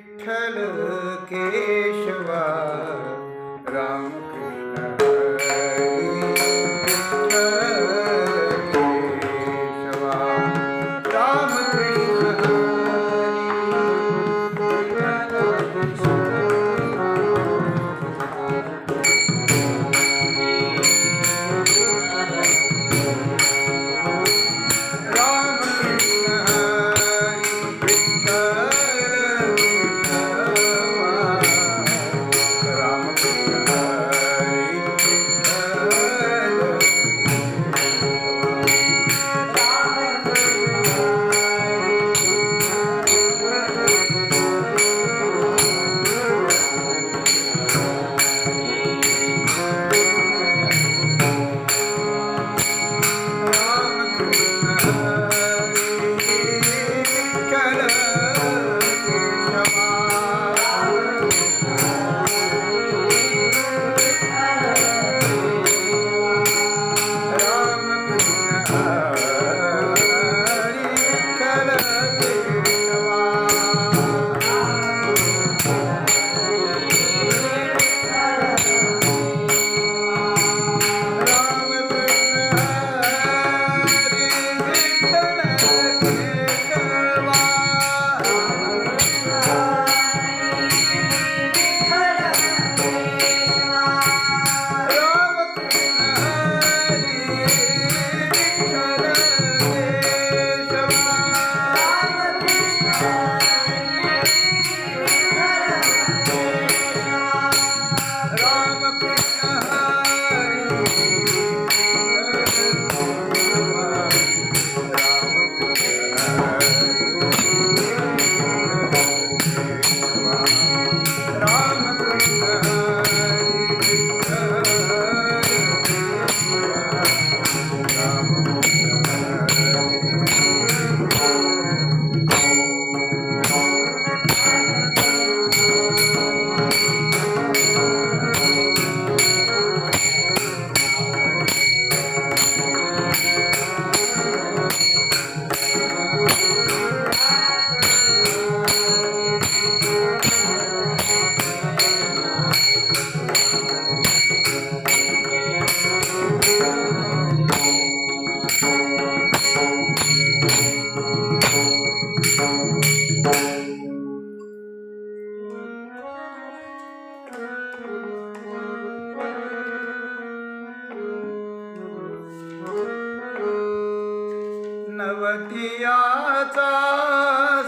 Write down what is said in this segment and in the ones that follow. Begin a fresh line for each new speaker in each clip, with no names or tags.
विठ्ठल केशवा राम कृष्ण हरी विठ्ठल केशवा राम कृष्ण नवतियाचा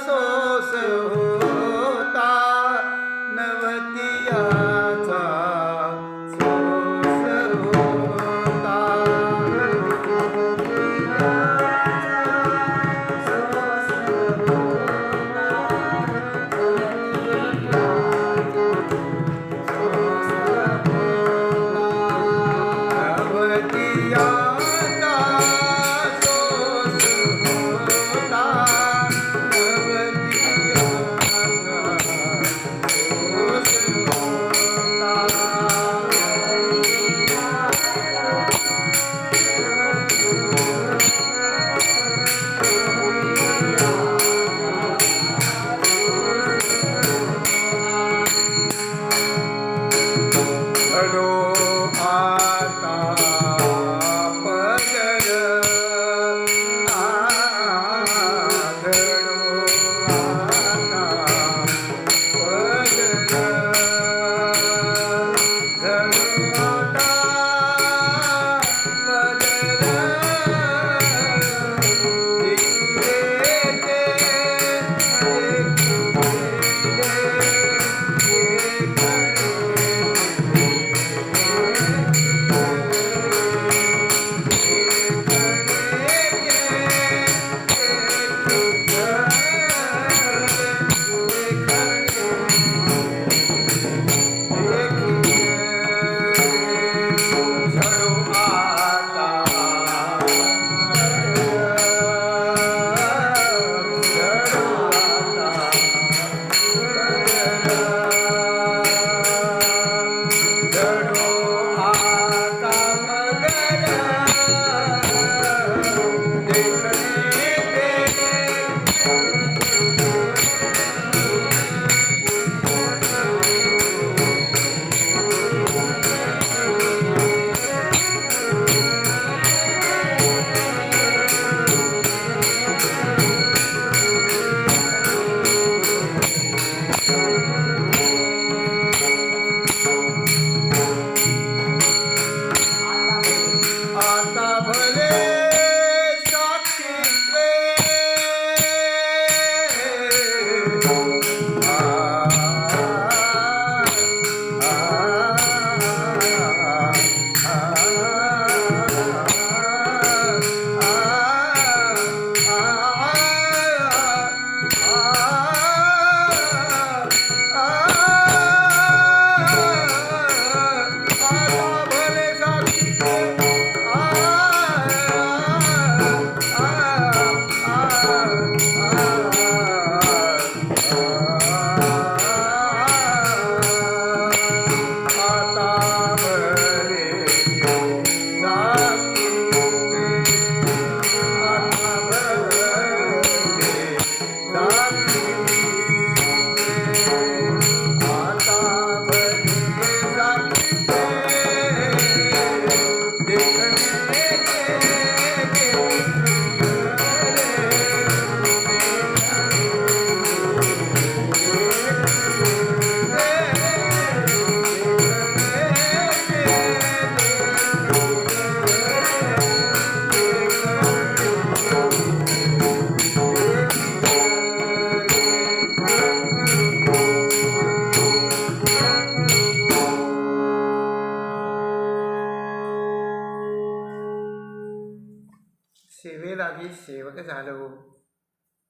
सोस होता नवतियाचा सोस होता नवतिया सेवक झालो,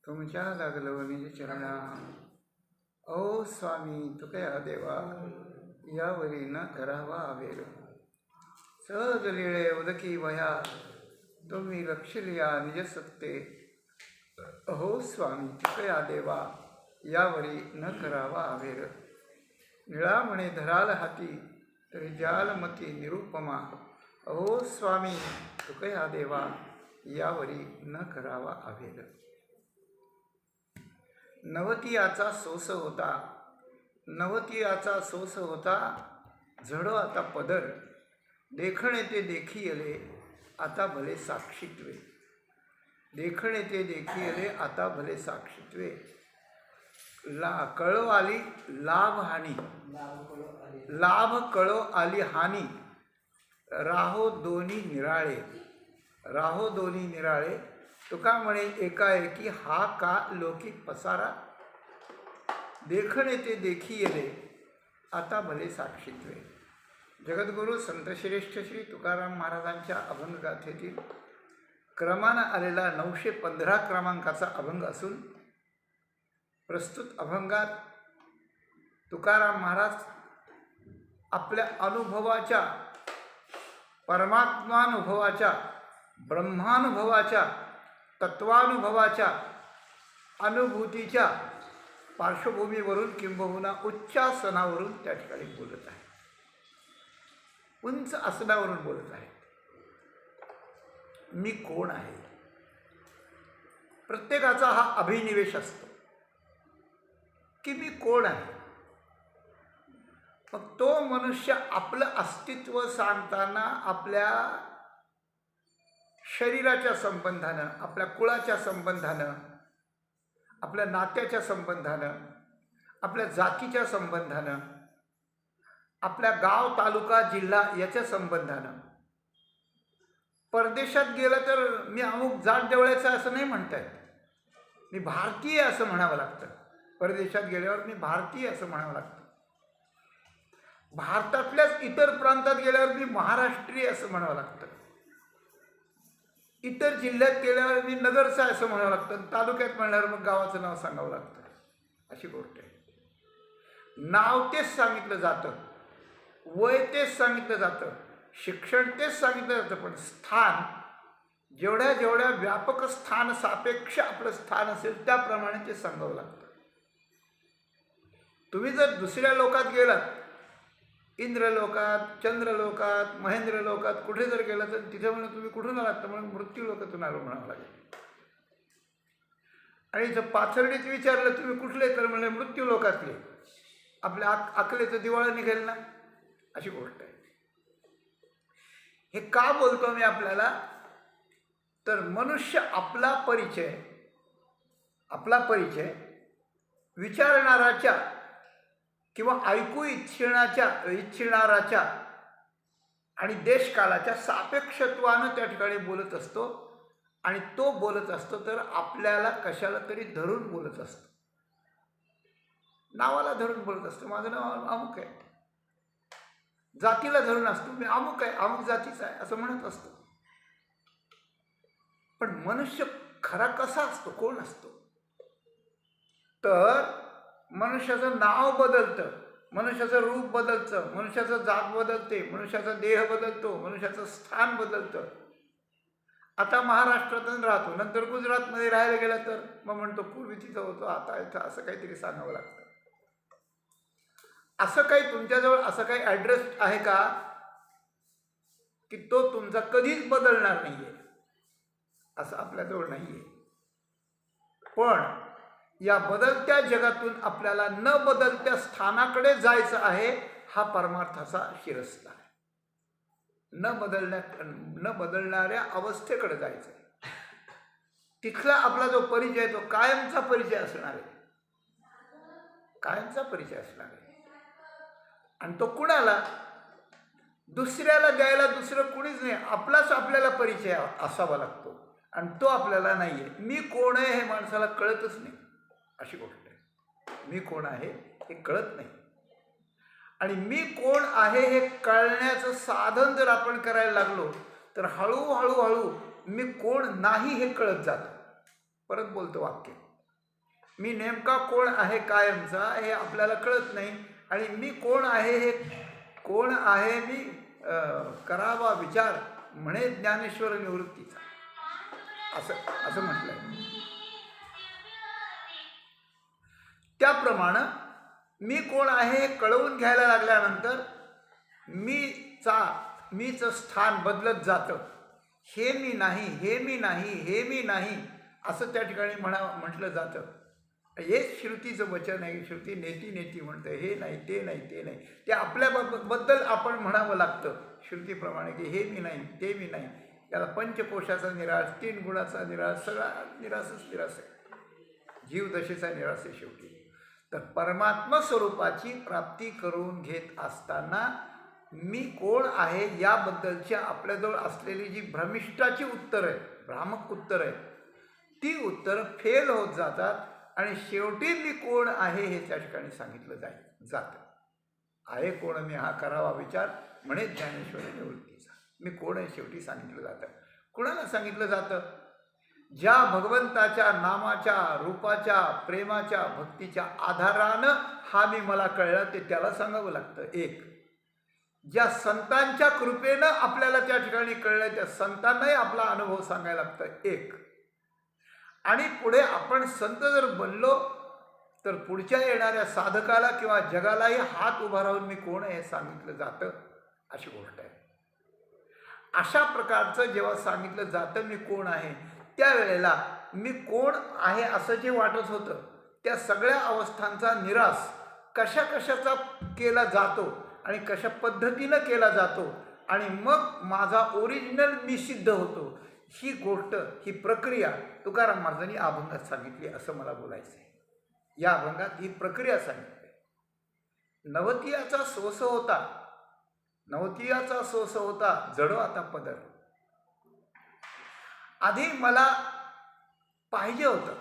तुमच्या लागलो निज चरणा. ओ स्वामी तुकया देवा, यावरी न करावा आवेल. सहज लिळे उदकी वया, तुम्ही लक्षलिया निज सत्ते. अहो स्वामी तुकया देवा, यावरी न करावा आवेल. निळा म्हणे धराल हाती, तरी जालमती निरुपमा. अहो स्वामी तुकया देवा, यावरी न करावा आवेल. नवतियाचा सोस होता, नवतियाचा सोस होता, झडो आता पदर. देखणे ते देखियले, आता भले साक्षीत्वे. देखणे ते देखियले, आता भले साक्षीत्वे. कळो आली लाभ हानी, लाभ कळो आली हानी. राहो दोन्ही निराळे, राहो दोन्ही निराळे. तुका म्हणे एकाएकी, हा का लौकिक पसारा. देखणे ते देखियले, आता भले साक्षीत्वे. जगद्गुरू संतश्रेष्ठ श्री तुकाराम महाराजांच्या अभंगगाथेतील क्रमानं आलेला 915 क्रमांकाचा अभंग असून प्रस्तुत अभंगात तुकाराम महाराज आपल्या अनुभवाच्या, परमात्मानुभवाच्या, ब्रह्मानुभवाच्या, तत्वानुभवाच्या अनुभूतीच्या पार्श्वभूमीवरून किंबहुना उच्चासनावरून त्या ठिकाणी बोलत आहे. उंच आसनावरून बोलत आहे. मी कोण आहे. प्रत्येकाचा हा अभिनिवेश असतो की मी कोण आहे. मग तो मनुष्य आपलं अस्तित्व सांगताना आपल्या शरीराच्या संबंधानं, आपल्या कुळाच्या संबंधानं, आपल्या नात्याच्या संबंधानं, आपल्या जातीच्या संबंधानं, आपल्या गाव तालुका जिल्हा याच्या संबंधानं. परदेशात गेलं तर मी अमुक जात देवळाचं असं नाही म्हणता येत. मी भारतीय असं म्हणावं लागतं. परदेशात गेल्यावर मी भारतीय असं म्हणावं लागतं. भारतातल्याच इतर प्रांतात गेल्यावर मी महाराष्ट्रीय असं म्हणावं लागतं. इतर जिल्ह्यात गेल्यावर मी नगरचा असं म्हणावं लागतं. तालुक्यात म्हणल्यावर मग गावाचं नाव सांगावं लागतं. अशी गोष्ट आहे. नाव तेच सांगितलं जातं, वय तेच सांगितलं जातं, शिक्षण तेच सांगितलं जातं, पण स्थान जेवढ्या जेवढ्या व्यापक स्थान सापेक्ष आपलं स्थान असेल त्याप्रमाणे ते सांगावं लागतं. तुम्ही जर दुसऱ्या लोकात गेलात, इंद्रलोकात, चंद्रलोकात, महेंद्रलोकात कुठे जर गेलं तर तिथे म्हणून तुम्ही कुठून आलात तर म्हणून मृत्यू लोकातून आलो म्हणावं लागेल. आणि जर पाथर्डीत विचारलं तुम्ही कुठले तर म्हणले मृत्यू लोकातले. आपल्या अकलेचं दिवाळं निघेल ना, अशी गोष्ट आहे. हे का बोलतो मी आपल्याला, तर मनुष्य आपला परिचय विचारणाराच्या किंवा ऐकू इच्छिणाराच्या आणि देशकालाच्या सापेक्षत्वानं त्या ठिकाणी बोलत असतो. आणि तो बोलत असतो तर आपल्याला कशाला तरी धरून बोलत असतो. नावाला धरून बोलत असतो. माझं नाव अमुक आहे. जातीला धरून असतो. मी अमुक आहे, अमुक जातीचा आहे असं म्हणत असतो. पण मनुष्य खरा कसा असतो, कोण असतो, तर मनुष्याचं नाव बदलतं, मनुष्याचं रूप बदलतं, मनुष्याचं जात बदलते, मनुष्याचा देह बदलतो, मनुष्याचं स्थान बदलतं. आता महाराष्ट्रातून राहतो, नंतर गुजरातमध्ये राहायला गेला तर मग म्हणतो पूर्वी तिथं होतो, आता इथं, असं काहीतरी सांगावं लागतं. असं काही तुमच्याजवळ असं काही ॲड्रेस आहे का की तो तुमचा कधीच बदलणार नाही आहे? असं आपल्याजवळ नाही आहे. पण या बदलत्या जगातून आपल्याला न बदलत्या स्थानाकडे जायचं आहे. हा परमार्थाचा शिरस्ता आहे. न बदलणाऱ्या अवस्थेकडे जायचं आहे. तिथला आपला जो परिचय तो कायमचा परिचय असणार आहे. कायमचा परिचय असणार आहे. आणि तो कुणाला? दुसऱ्याला द्यायला दुसरं कुणीच नाही. आपलाच आपल्याला परिचय असावा लागतो. आणि तो आपल्याला नाही आहे. मी कोण आहे हे माणसाला कळतच नाही. अशी गोष्ट आहे. मी कोण आहे हे कळत नाही. आणि मी कोण आहे हे कळण्याचं साधन जर आपण करायला लागलो तर हळूहळू मी कोण नाही हे कळत जातं. परत बोलतो वाक्य, मी नेमका कोण आहे कायमचा हे आपल्याला कळत नाही, आणि मी कोण आहे हे कोण आहे मी करावा विचार म्हणे ज्ञानेश्वर निवृत्तीचा, असं असं म्हटलंय. त्याप्रमाणे मी कोण आहे हे कळवून घ्यायला लागल्यानंतर मीचं स्थान बदलत जातं. हे मी नाही, हे मी नाही, हे मी नाही असं त्या ठिकाणी म्हटलं जातं. हेच श्रुतीचं वचन आहे. श्रुती नेती नेती म्हणतं, हे नाही, ते नाही, ते नाही. ते आपल्याबद्दल आपण म्हणावं लागतं श्रुतीप्रमाणे की हे मी नाही, ते मी नाही. त्याला पंचकोशाचा निराश, 3 गुणाचा निराश, सगळा निराशच निराश आहे. जीवदशेचा निराश आहे शेवटी. तर परमात्मा स्वरूपाची प्राप्ती करून घेत असताना मी कोण आहे याबद्दलची आपल्याजवळ असलेली जी भ्रमिष्ठाची उत्तरं आहेत, भ्रामक उत्तरं आहेत, ती उत्तरं फेल होत जातात आणि शेवटी मी कोण आहे हे त्या ठिकाणी सांगितलं जातं. आहे कोण मी हा करावा विचार म्हणे ज्ञानेश्वर निवृत्तीचा. मी कोण आहे शेवटी सांगितलं जातं. कुणाला सांगितलं जातं? ज्या भगवंताच्या नामाच्या, रूपाच्या, प्रेमाच्या, भक्तीच्या आधारानं हा मी मला कळलं ते त्याला सांगावं लागतं. एक, ज्या संतांच्या कृपेनं आपल्याला त्या ठिकाणी कळलं त्या संतांनाही आपला अनुभव सांगायला लागतं. एक, आणि पुढे आपण संत जर बनलो तर पुढच्या येणाऱ्या साधकाला किंवा जगालाही हात उभा राहून मी कोण आहे हे सांगितलं जातं. अशी गोष्ट आहे. अशा प्रकारचं जेव्हा सांगितलं जातं मी कोण आहे, त्यावेळेला मी कोण आहे असं जे वाटत होतं त्या सगळ्या अवस्थांचा निराश कशा कशाचा केला जातो आणि कशा पद्धतीनं केला जातो आणि मग माझा ओरिजिनल मी सिद्ध होतो, ही गोष्ट, ही प्रक्रिया तुकाराम महाराजांनी अभंगात सांगितली असं मला बोलायचं आहे. या अभंगात ही प्रक्रिया सांगितली. नवतियाचा सोस होता जडो आता पदर. आधी मला पाहिजे होतं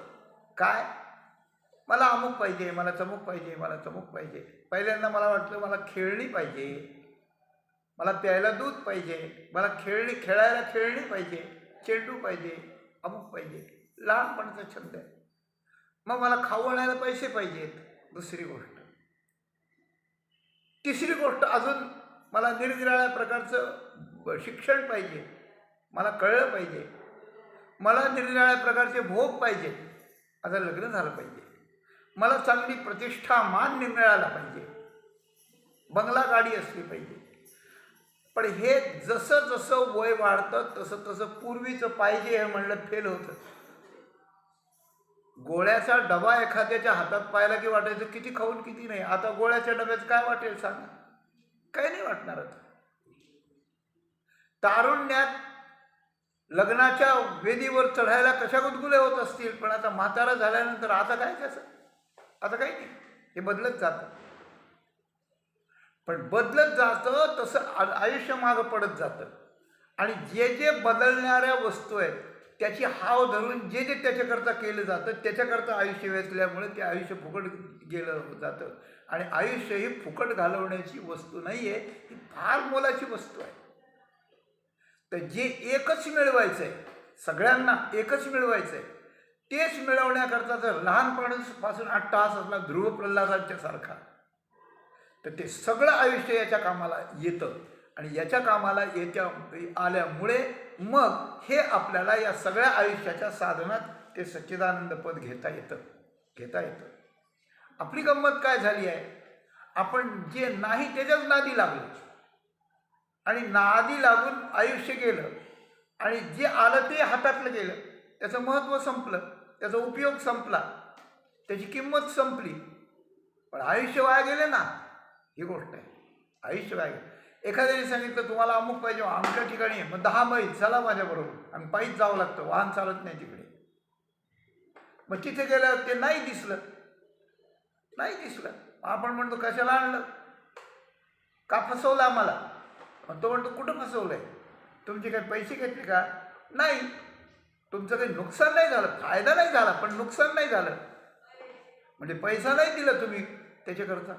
काय, मला अमुक पाहिजे, मला चमूक पाहिजे, मला चमूक पाहिजे. पहिल्यांदा मला वाटलं मला खेळणी पाहिजे, मला प्यायला दूध पाहिजे, मला खेळायला खेळणी पाहिजे, चेंडू पाहिजे, अमुक पाहिजे, लहानपणाचा छंद आहे. मग मला खाऊ आणायला पैसे पाहिजेत, दुसरी गोष्ट. तिसरी गोष्ट, अजून मला निरनिराळ्या प्रकारचं शिक्षण पाहिजे, मला कळलं पाहिजे, मला निरनिराळ्या प्रकारचे भोग पाहिजे, आता लग्न झालं पाहिजे, मला चांगली प्रतिष्ठा मान मिळाला पाहिजे, बंगला गाडी असली पाहिजे. पण हे जसं जसं वय वाढतं तसं तसं पूर्वीचं पाहिजे हे म्हणलं फेल होतं. गोळ्याचा डबा एखाद्याच्या हातात पाहिला की वाटायचं किती खाऊन किती नाही. आता गोळ्याच्या डब्याचं काय वाटेल सांगा, काही नाही वाटणार. तारुण्यात लग्नाच्या वेदीवर चढायला कशा गुदगुले होत असतील, पण आता म्हातारा झाल्यानंतर आता काय कसं, आता काही नाही. हे बदलत जातं. पण बदलत जातं तसं आयुष्य मागं पडत जातं. आणि जे जे बदलणाऱ्या वस्तू आहेत त्याची हाव धरून जे जे त्याच्याकरता केलं जातं त्याच्याकरता आयुष्य वेचल्यामुळे ते आयुष्य फुकट गेलं जातं. आणि आयुष्य ही फुकट घालवण्याची वस्तू नाही आहे, ही फार मोलाची वस्तू आहे. तर जे एकच मिळवायचं आहे, सगळ्यांना एकच मिळवायचं आहे, तेच मिळवण्याकरता जर लहानपणापासून अट्टहास असला ध्रुव प्रल्हादांच्या सारखा, तर ते सगळं आयुष्य याच्या कामाला येतं. आणि याच्या कामाला आल्यामुळे मग हे आपल्याला या सगळ्या आयुष्याच्या साधनात ते सच्चिदानंद पद घेता येतं. आपली गंमत काय झाली आहे, आपण जे नाही त्याच्याच नादी लागलो आणि नादी लागून आयुष्य गेलं आणि जे आलं ते हातातलं गेलं, त्याचं महत्त्व संपलं, त्याचा उपयोग संपला, त्याची किंमत संपली. पण आयुष्य वाया गेले ना, ही गोष्ट आहे. आयुष्य वाया गेलं. एखाद्याने सांगितलं तुम्हाला अमुक पाहिजे, आमच्या ठिकाणी मग 10 मैल चला माझ्याबरोबर, आणि पायीच जावं लागतं, वाहन चालत नाही तिकडे. मग तिथे गेल्यावर ते नाही दिसलं. आपण म्हणतो कशाला आणलं, का फसवलं आम्हाला. मग तो म्हणतो कुठं फसवलंय, तुमचे काही पैसे घेतले का, नाही. तुमचं काही नुकसान नाही झालं, फायदा नाही झाला पण नुकसान नाही झालं. म्हणजे पैसा नाही दिला तुम्ही त्याच्याकरता.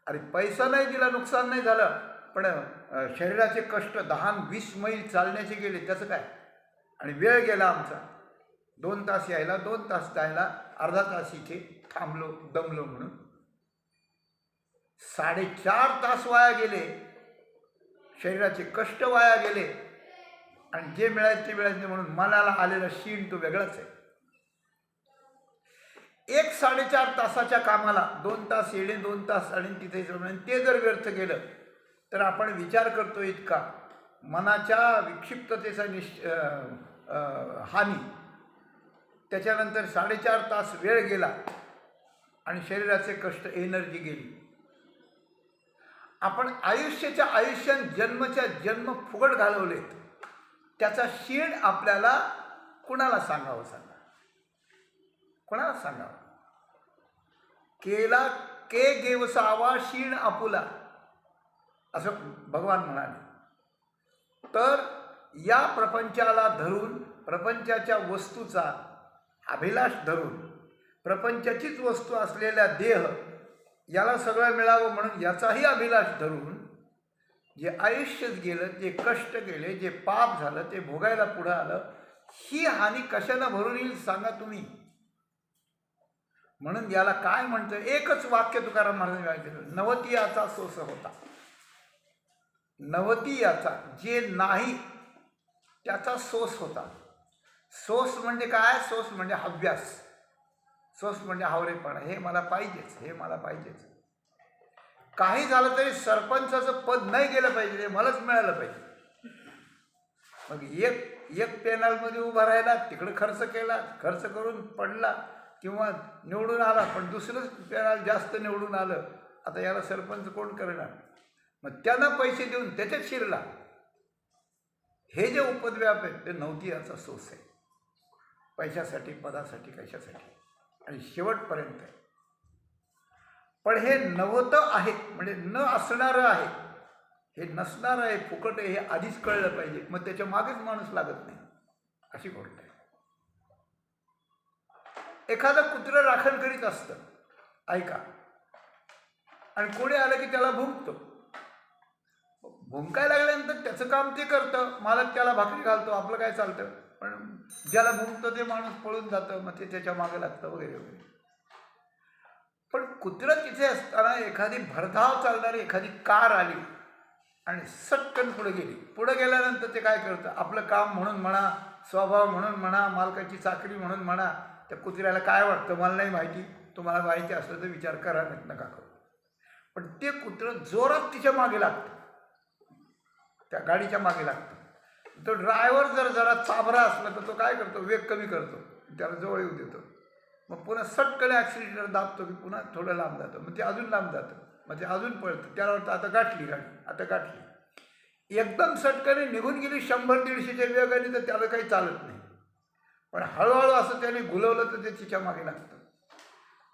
अरे पैसा नाही दिला, नुकसान नाही झालं, पण शरीराचे कष्ट 10-20 मैल चालण्याचे गेले, त्याचं काय. आणि वेळ गेला आमचा. 2 तास यायला, 2 तास जायला, अर्धा तास इथे थांबलो, दमलो म्हणून. 4.5 तास वाया गेले, शरीराचे कष्ट वाया गेले, आणि जे मिळायचे ते मिळायचे म्हणून मनाला आलेला शीण तो वेगळाच आहे. 1-4.5 तासाच्या कामाला 2 तास येणे, 2 तास आणि तिथे ते जर व्यर्थ गेलं तर आपण विचार करतो इतका मनाच्या विक्षिप्ततेचा हानी. त्याच्यानंतर 4.5 तास वेळ गेला आणि शरीराचे कष्ट, एनर्जी गेली. आपण आयुष्यात जन्मच्या जन्म फुकट घालवलेत. त्याचा शीण आपल्याला कुणाला सांगावं? कोणाला सांगावं? केला के गेवसावा शीण आपुला, असं भगवान म्हणाले. तर या प्रपंचाला धरून, प्रपंचाच्या वस्तूचा अभिलाष धरून, प्रपंचाचीच वस्तू असलेल्या देह याला सगळं मिळावं म्हणून याचाही अभिलाष धरून जे आयुष्यच गेलं, जे कष्ट गेले, जे पाप झालं, ते भोगायला पुढं आलं, ही हानी कशानं भरून येईल सांगा तुम्ही? म्हणून याला काय म्हणतं? एकच वाक्य तुकाराम महाराजांनी सांगितलं, नवतियाचा सोस होता. नवतियाचा, जे नाही त्याचा सोस होता. सोस म्हणजे काय? सोस म्हणजे हव्यास, सोस म्हणजे हावरेपणा. हे मला पाहिजेच, हे मला पाहिजेच. काही झालं तरी सरपंचाचं पद नाही गेलं पाहिजे, ते मलाच मिळालं पाहिजे. मग एक पॅनलमध्ये उभा राहिला, तिकडे खर्च केला, खर्च करून पडला किंवा निवडून आला, पण दुसरंच पॅनल जास्त निवडून आलं, आता याला सरपंच कोण करणार? मग त्यांना पैसे देऊन त्याच्यात शिरला. हे जे उपद्व्याप आहेत ते नवतियाचा सोस आहे. पैशासाठी, पदासाठी, कशासाठी, आणि शेवटपर्यंत आहे. पण हे नव्हतं आहे म्हणजे न असणारं आहे, हे नसणारं आहे, फुकट आहे, हे आधीच कळलं पाहिजे. मग त्याच्या मागेच माणूस लागत नाही, अशी गोष्ट आहे. एखादं कुत्रं राखण करीत असतं, ऐका, आणि कोणी आलं की त्याला भुंकतो. भुंकायला लागल्यानंतर त्याचं काम ते करतं, मालक त्याला भाकरी घालतो, आपलं काय चालतं. पण ज्याला भुंकतं ते माणूस पळून जातं, मग ते त्याच्या मागे लागतं वगैरे वगैरे. पण कुत्रं तिथे असताना एखादी भरधाव चालणारी एखादी कार आली आणि सटकन पुढे गेली. पुढे गेल्यानंतर ते काय करतं? आपलं काम म्हणून म्हणा, स्वभाव म्हणून म्हणा, मालकाची चाकरी म्हणून म्हणा, त्या कुत्र्याला काय वाटतं मला नाही माहिती, तुम्हाला माहिती असलं तर विचार करा, नका करू. पण ते कुत्रं जोरात तिच्या मागे लागतं, त्या गाडीच्या मागे लागतं. तो ड्रायव्हर जर जरा चाबरा असला तर तो काय करतो? वेग कमी करतो, त्याला जवळ येऊ देतो. मग पुन्हा सटकन ॲक्सिलेटर दाबतो की पुन्हा थोडं लांब जातं, मग ते अजून लांब जातं, मग ते अजून पळतं. त्याला वाटतं आता गाठली गाडी, आता गाठली. एकदम सटकने निघून गेली 100-150च्या वेगाने तर त्याला काही चालत नाही. पण हळूहळू असं त्याने घुलवलं तर ते तिच्या मागे लागतं,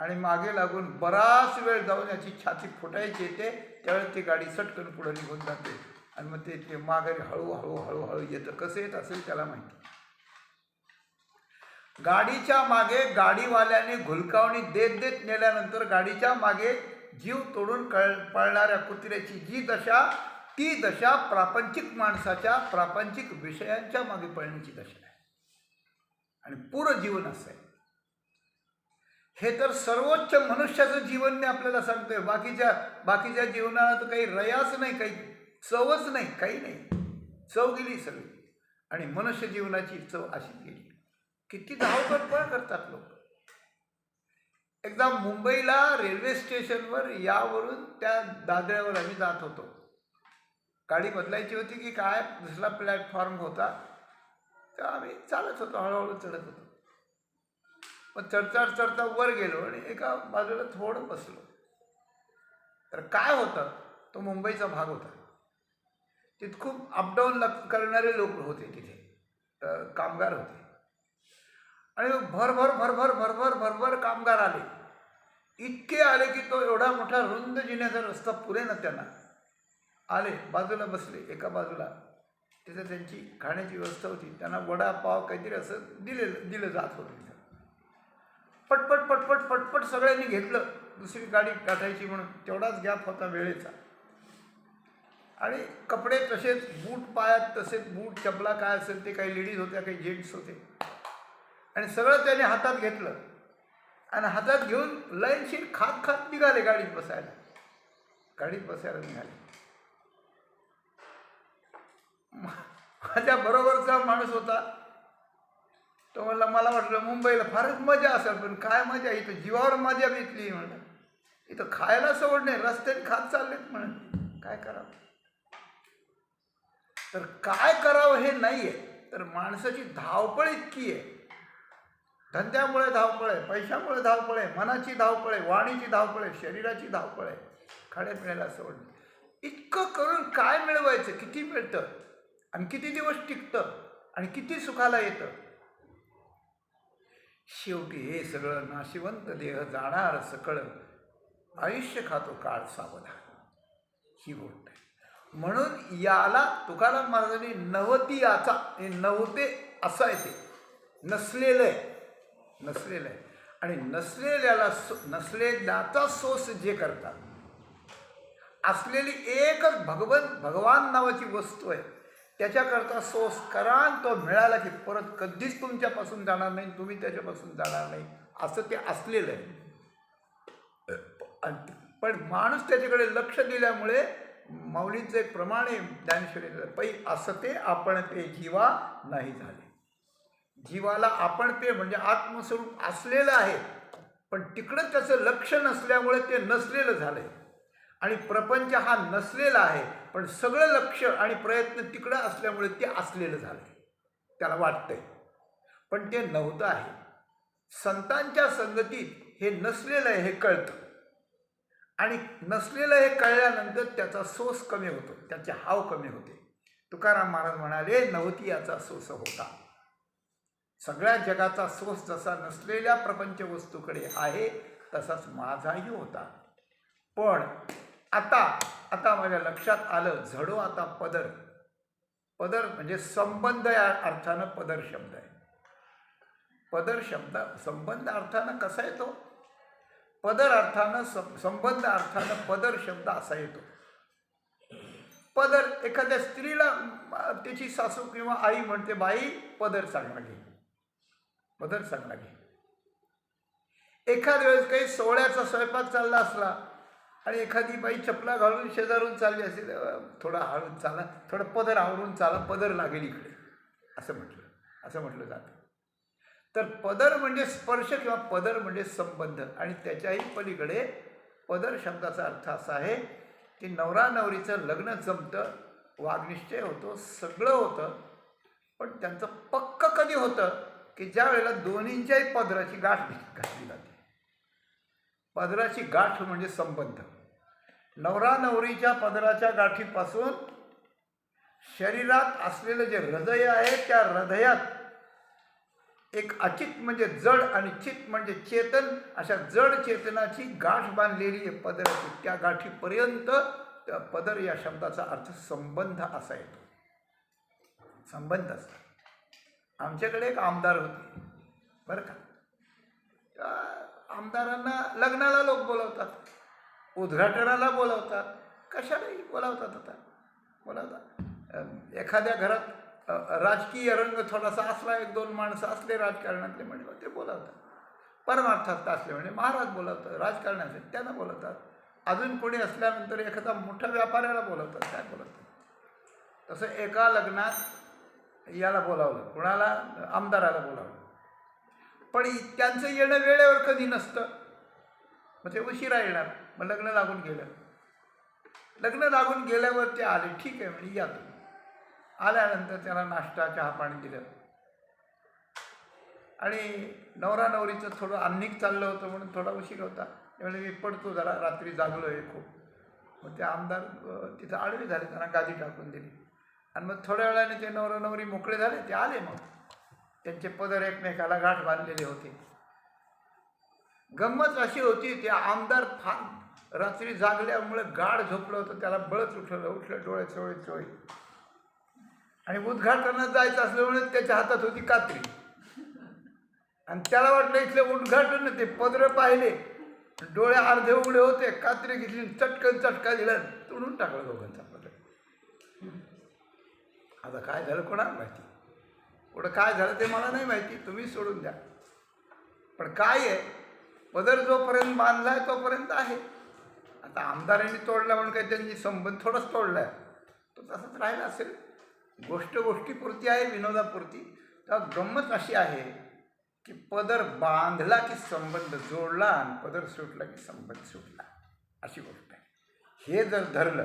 आणि मागे लागून बराच वेळ जाऊन याची छाती फुटायची येते. त्यावेळेस ती गाडी सटकन पुढे निघून जाते, आणि मग ते माघारी हळूहळू हळूहळू येतं. कसं येत असेल त्याला माहिती. गाडीच्या मागे गाडीवाल्याने घुलकावणी देत देत नेल्यानंतर गाडीच्या मागे जीव तोडून पळणाऱ्या कुत्र्याची जी दशा, ती दशा प्रापंचिक माणसाच्या, प्रापंचिक विषयांच्या मागे पळण्याची दशा आहे. आणि पुरं जीवन असं आहे. हे तर सर्वोच्च मनुष्याचं जीवन मी आपल्याला सांगतोय. बाकीच्या जीवनाला तर काही रयाच नाही, काही चवच नाही, काही नाही. चव गेली सगळी, आणि मनुष्य जीवनाची चव अशी गेली. किती धावपळ करतात लोक. एकदा मुंबईला रेल्वे स्टेशनवर यावरून त्या दादऱ्यावर आम्ही जात होतो. गाडी बदलायची होती की काय, दुसरा प्लॅटफॉर्म होता, तर आम्ही चालत होतो, हळूहळू चढत होतो. मग चढता वर गेलो आणि एका बाजूला थोडं बसलो. तर काय होतं, तो मुंबईचा भाग होता. तिथे खूप अपडाऊन करणारे लोक होते, तिथे कामगार होते, आणि भरभर कामगार आले. इतके आले की तो एवढा मोठा रुंद जिन्याचा रस्ता पुरे ना त्यांना. आले, बाजूला बसले, एका बाजूला तिथं त्यांची खाण्याची व्यवस्था होती. त्यांना वडापाव काहीतरी असं दिलं जात होतं. पटपट सगळ्यांनी घेतलं. दुसरी गाडी गाठायची म्हणून तेवढाच गॅप होता वेळेचा. आणि कपडे तसेच, बूट पायात तसेच, बूट चपला काय असेल ते, काही लेडीज होत्या काही जेंट्स होते, आणि सगळं त्याने हातात घेतलं आणि हातात घेऊन लाईनशीर खात खात निघाले गाडीत बसायला. गाडीत बसायला निघाले. माझ्या बरोबरचा माणूस होता, तो म्हणला मला वाटलं मुंबईला फारच मजा असेल, पण काय मजा, इथं जीवावर मजा भेटली. म्हणलं इथं खायला सवड नाही, रस्त्याने खात चाललेत. म्हणून काय करावं, तर काय करावं हे नाही आहे, तर माणसाची धावपळ इतकी आहे. धंद्यामुळे धावपळ आहे, पैशामुळे धावपळ आहे, मनाची धावपळ आहे, वाणीची धावपळ आहे, शरीराची धावपळ आहे, खाण्यापिण्याला सवड नाही. इतकं करून काय मिळवायचं, किती मिळतं आणि किती दिवस टिकतं आणि किती सुखाला येतं. शेवटी हे सगळं नाशिवंत देह जाणार सकळ, आयुष्य खातो काळ सावधान, ही गोष्ट आहे. म्हणून याला तुकाराम महाराजांनी नवती याचा, हे नव्हते असं आहे, ते नसलेलं आहे, नसलेलं आहे. आणि नसलेल्याला नसलेल्याचा सोस जे करतात, असलेली एकच भगवान नावाची वस्तू आहे, त्याच्याकरता सोस करा, तो मिळाला की परत कधीच तुमच्यापासून जाणार नाही, तुम्ही त्याच्यापासून जाणार नाही, असं ते असलेलं आहे. पण माणूस त्याच्याकडे लक्ष दिल्यामुळे माऊलींचं एक प्रमाण आहे ज्ञानेश्वरीचं, पै असं ते आपण ते जीवा नाही झाले. जीवाला आपण ते म्हणजे आत्मस्वरूप असलेलं आहे, पण तिकडं त्याचं लक्ष नसल्यामुळे ते नसलेलं झालं आहे. आणि प्रपंच हा नसलेला आहे, पण सगळं लक्ष आणि प्रयत्न तिकडं असल्यामुळे ते असलेलं झालं आहे, त्याला वाटतंय, पण ते नव्हतं आहे. संतांच्या संगतीत हे नसलेलं आहे हे कळतं, आणि नसलेलं हे कळल्यानंतर त्याचा सोस कमी होतो, त्याचे हाव कमी होते. तुकाराम महाराज म्हणाले नव्हती याचा सोस होता. सगळ्या जगाचा सोस जसा नसलेल्या प्रपंच वस्तूकडे आहे तसाच माझाही होता. पण आता माझ्या लक्षात आलं, झडो आता पदर. पदर म्हणजे संबंध या अर्थानं पदर शब्द आहे. पदर शब्द संबंध अर्थानं कसा येतो, पदर अर्थानं संबंध अर्थानं पदर शब्द असा येतो. पदर, एखाद्या स्त्रीला त्याची सासू किंवा आई म्हणते, बाई पदर चांगला घे, पदर चांगला घे. एखाद्या वेळेस काही सोहळ्याचा स्वयंपाक चालला असला आणि एखादी बाई चपला घालून शेजारून चालली असेल, थोडा हळून चाला, थोडं पदर आवरून चाला, पदर लागेल इकडे, असं म्हटलं जातं. तर पदर म्हणजे स्पर्श किंवा पदर म्हणजे संबंध. आणि त्याच्याही पलीकडे पदर शब्दाचा अर्थ असा आहे की नवरा नवरीचं लग्न जमतं, वागनिश्चय होतो, सगळं होतं, पण त्यांचं पक्क कधी होतं की ज्या वेळेला दोन्हींच्याही पदराची गाठ घातली जाते. पदराची गाठ म्हणजे संबंध. नवरा नवरीच्या पदराच्या गाठीपासून शरीरात असलेलं जे हृदय आहे, त्या हृदयात एक अचित म्हणजे जड आणि चित म्हणजे चेतन, अशा जड चेतनाची गाठ बांधलेली आहे पदराची. त्या गाठीपर्यंत पदर या शब्दाचा अर्थ संबंध असा येतो, संबंध असतो. आमच्याकडे एक आमदार होते बरं का, त्या आमदारांना लग्नाला लोक बोलावतात, उद्घाटनाला बोलावतात, कशालाही बोलावतात. आता बोलावतात. एखाद्या घरात राजकीय रंग थोडासा असला, एक दोन माणसं असले राजकारणातले म्हणजे ते बोलावतात. परमार्थात असले म्हणजे महाराज बोलावतात, राजकारणाचे त्यांना बोलवतात. अजून कोणी असल्यानंतर एखादा मोठ्या व्यापाऱ्याला बोलावतात, काय बोलवतात. तसं एका लग्नात याला बोलावलं, कोणाला, आमदाराला बोलावलं, पण त्यांचं येणं वेळेवर कधी नसतं, मग ते उशिरा येणार. मग लग्न लागून गेलं. लग्न लागून गेल्यावर ते आले, ठीक आहे म्हणजे या तुम्ही. आल्यानंतर त्याला नाश्ता चहा पाणी दिलं, आणि नवरा नवरीचं थोडं अन्निक चाललं होतं म्हणून थोडा उशीर होता. त्यामुळे मी पडतो जरा, रात्री जागलो आहे खूप. मग ते आमदार तिथं आडवे झाले, त्यांना गादी टाकून दिली, आणि मग थोड्या वेळाने ते नवरा नवरी मोकळे झाले. ते आले, मग त्यांचे पदर एकमेकाला गाठ बांधलेले होते. गंमत अशी होती, ते आमदार फार रात्री जागल्यामुळे गाढ झोपलं होतं, त्याला बळच उठलं डोळे चोळी, आणि उद्घाटनात जायचं असल्यामुळे त्याच्या हातात होती कात्री, आणि त्याला वाटलं इथलं उद्घाटन. ते पदरं पाहिले, डोळे अर्धे उघडे होते, कात्री घेतली, चटकन चटका दिला, तोडून टाकलं दोघांचा पदर. आता काय झालं कोणाला माहिती, पुढं काय झालं ते मला नाही माहिती, तुम्ही सोडून द्या. पण काय आहे, पदर जोपर्यंत बांधलाय तोपर्यंत आहे. आता आमदारांनी तोडला म्हणून काही त्यांनी संबंध थोडाच तोडलाय, तो तसंच राहिला असेल. गोष्ट गोष्टीपुरती आहे, विनोदापुरती. तर गंमत अशी आहे की पदर बांधला की संबंध जोडला आणि पदर सुटला की संबंध सुटला, अशी गोष्ट आहे. हे जर धरलं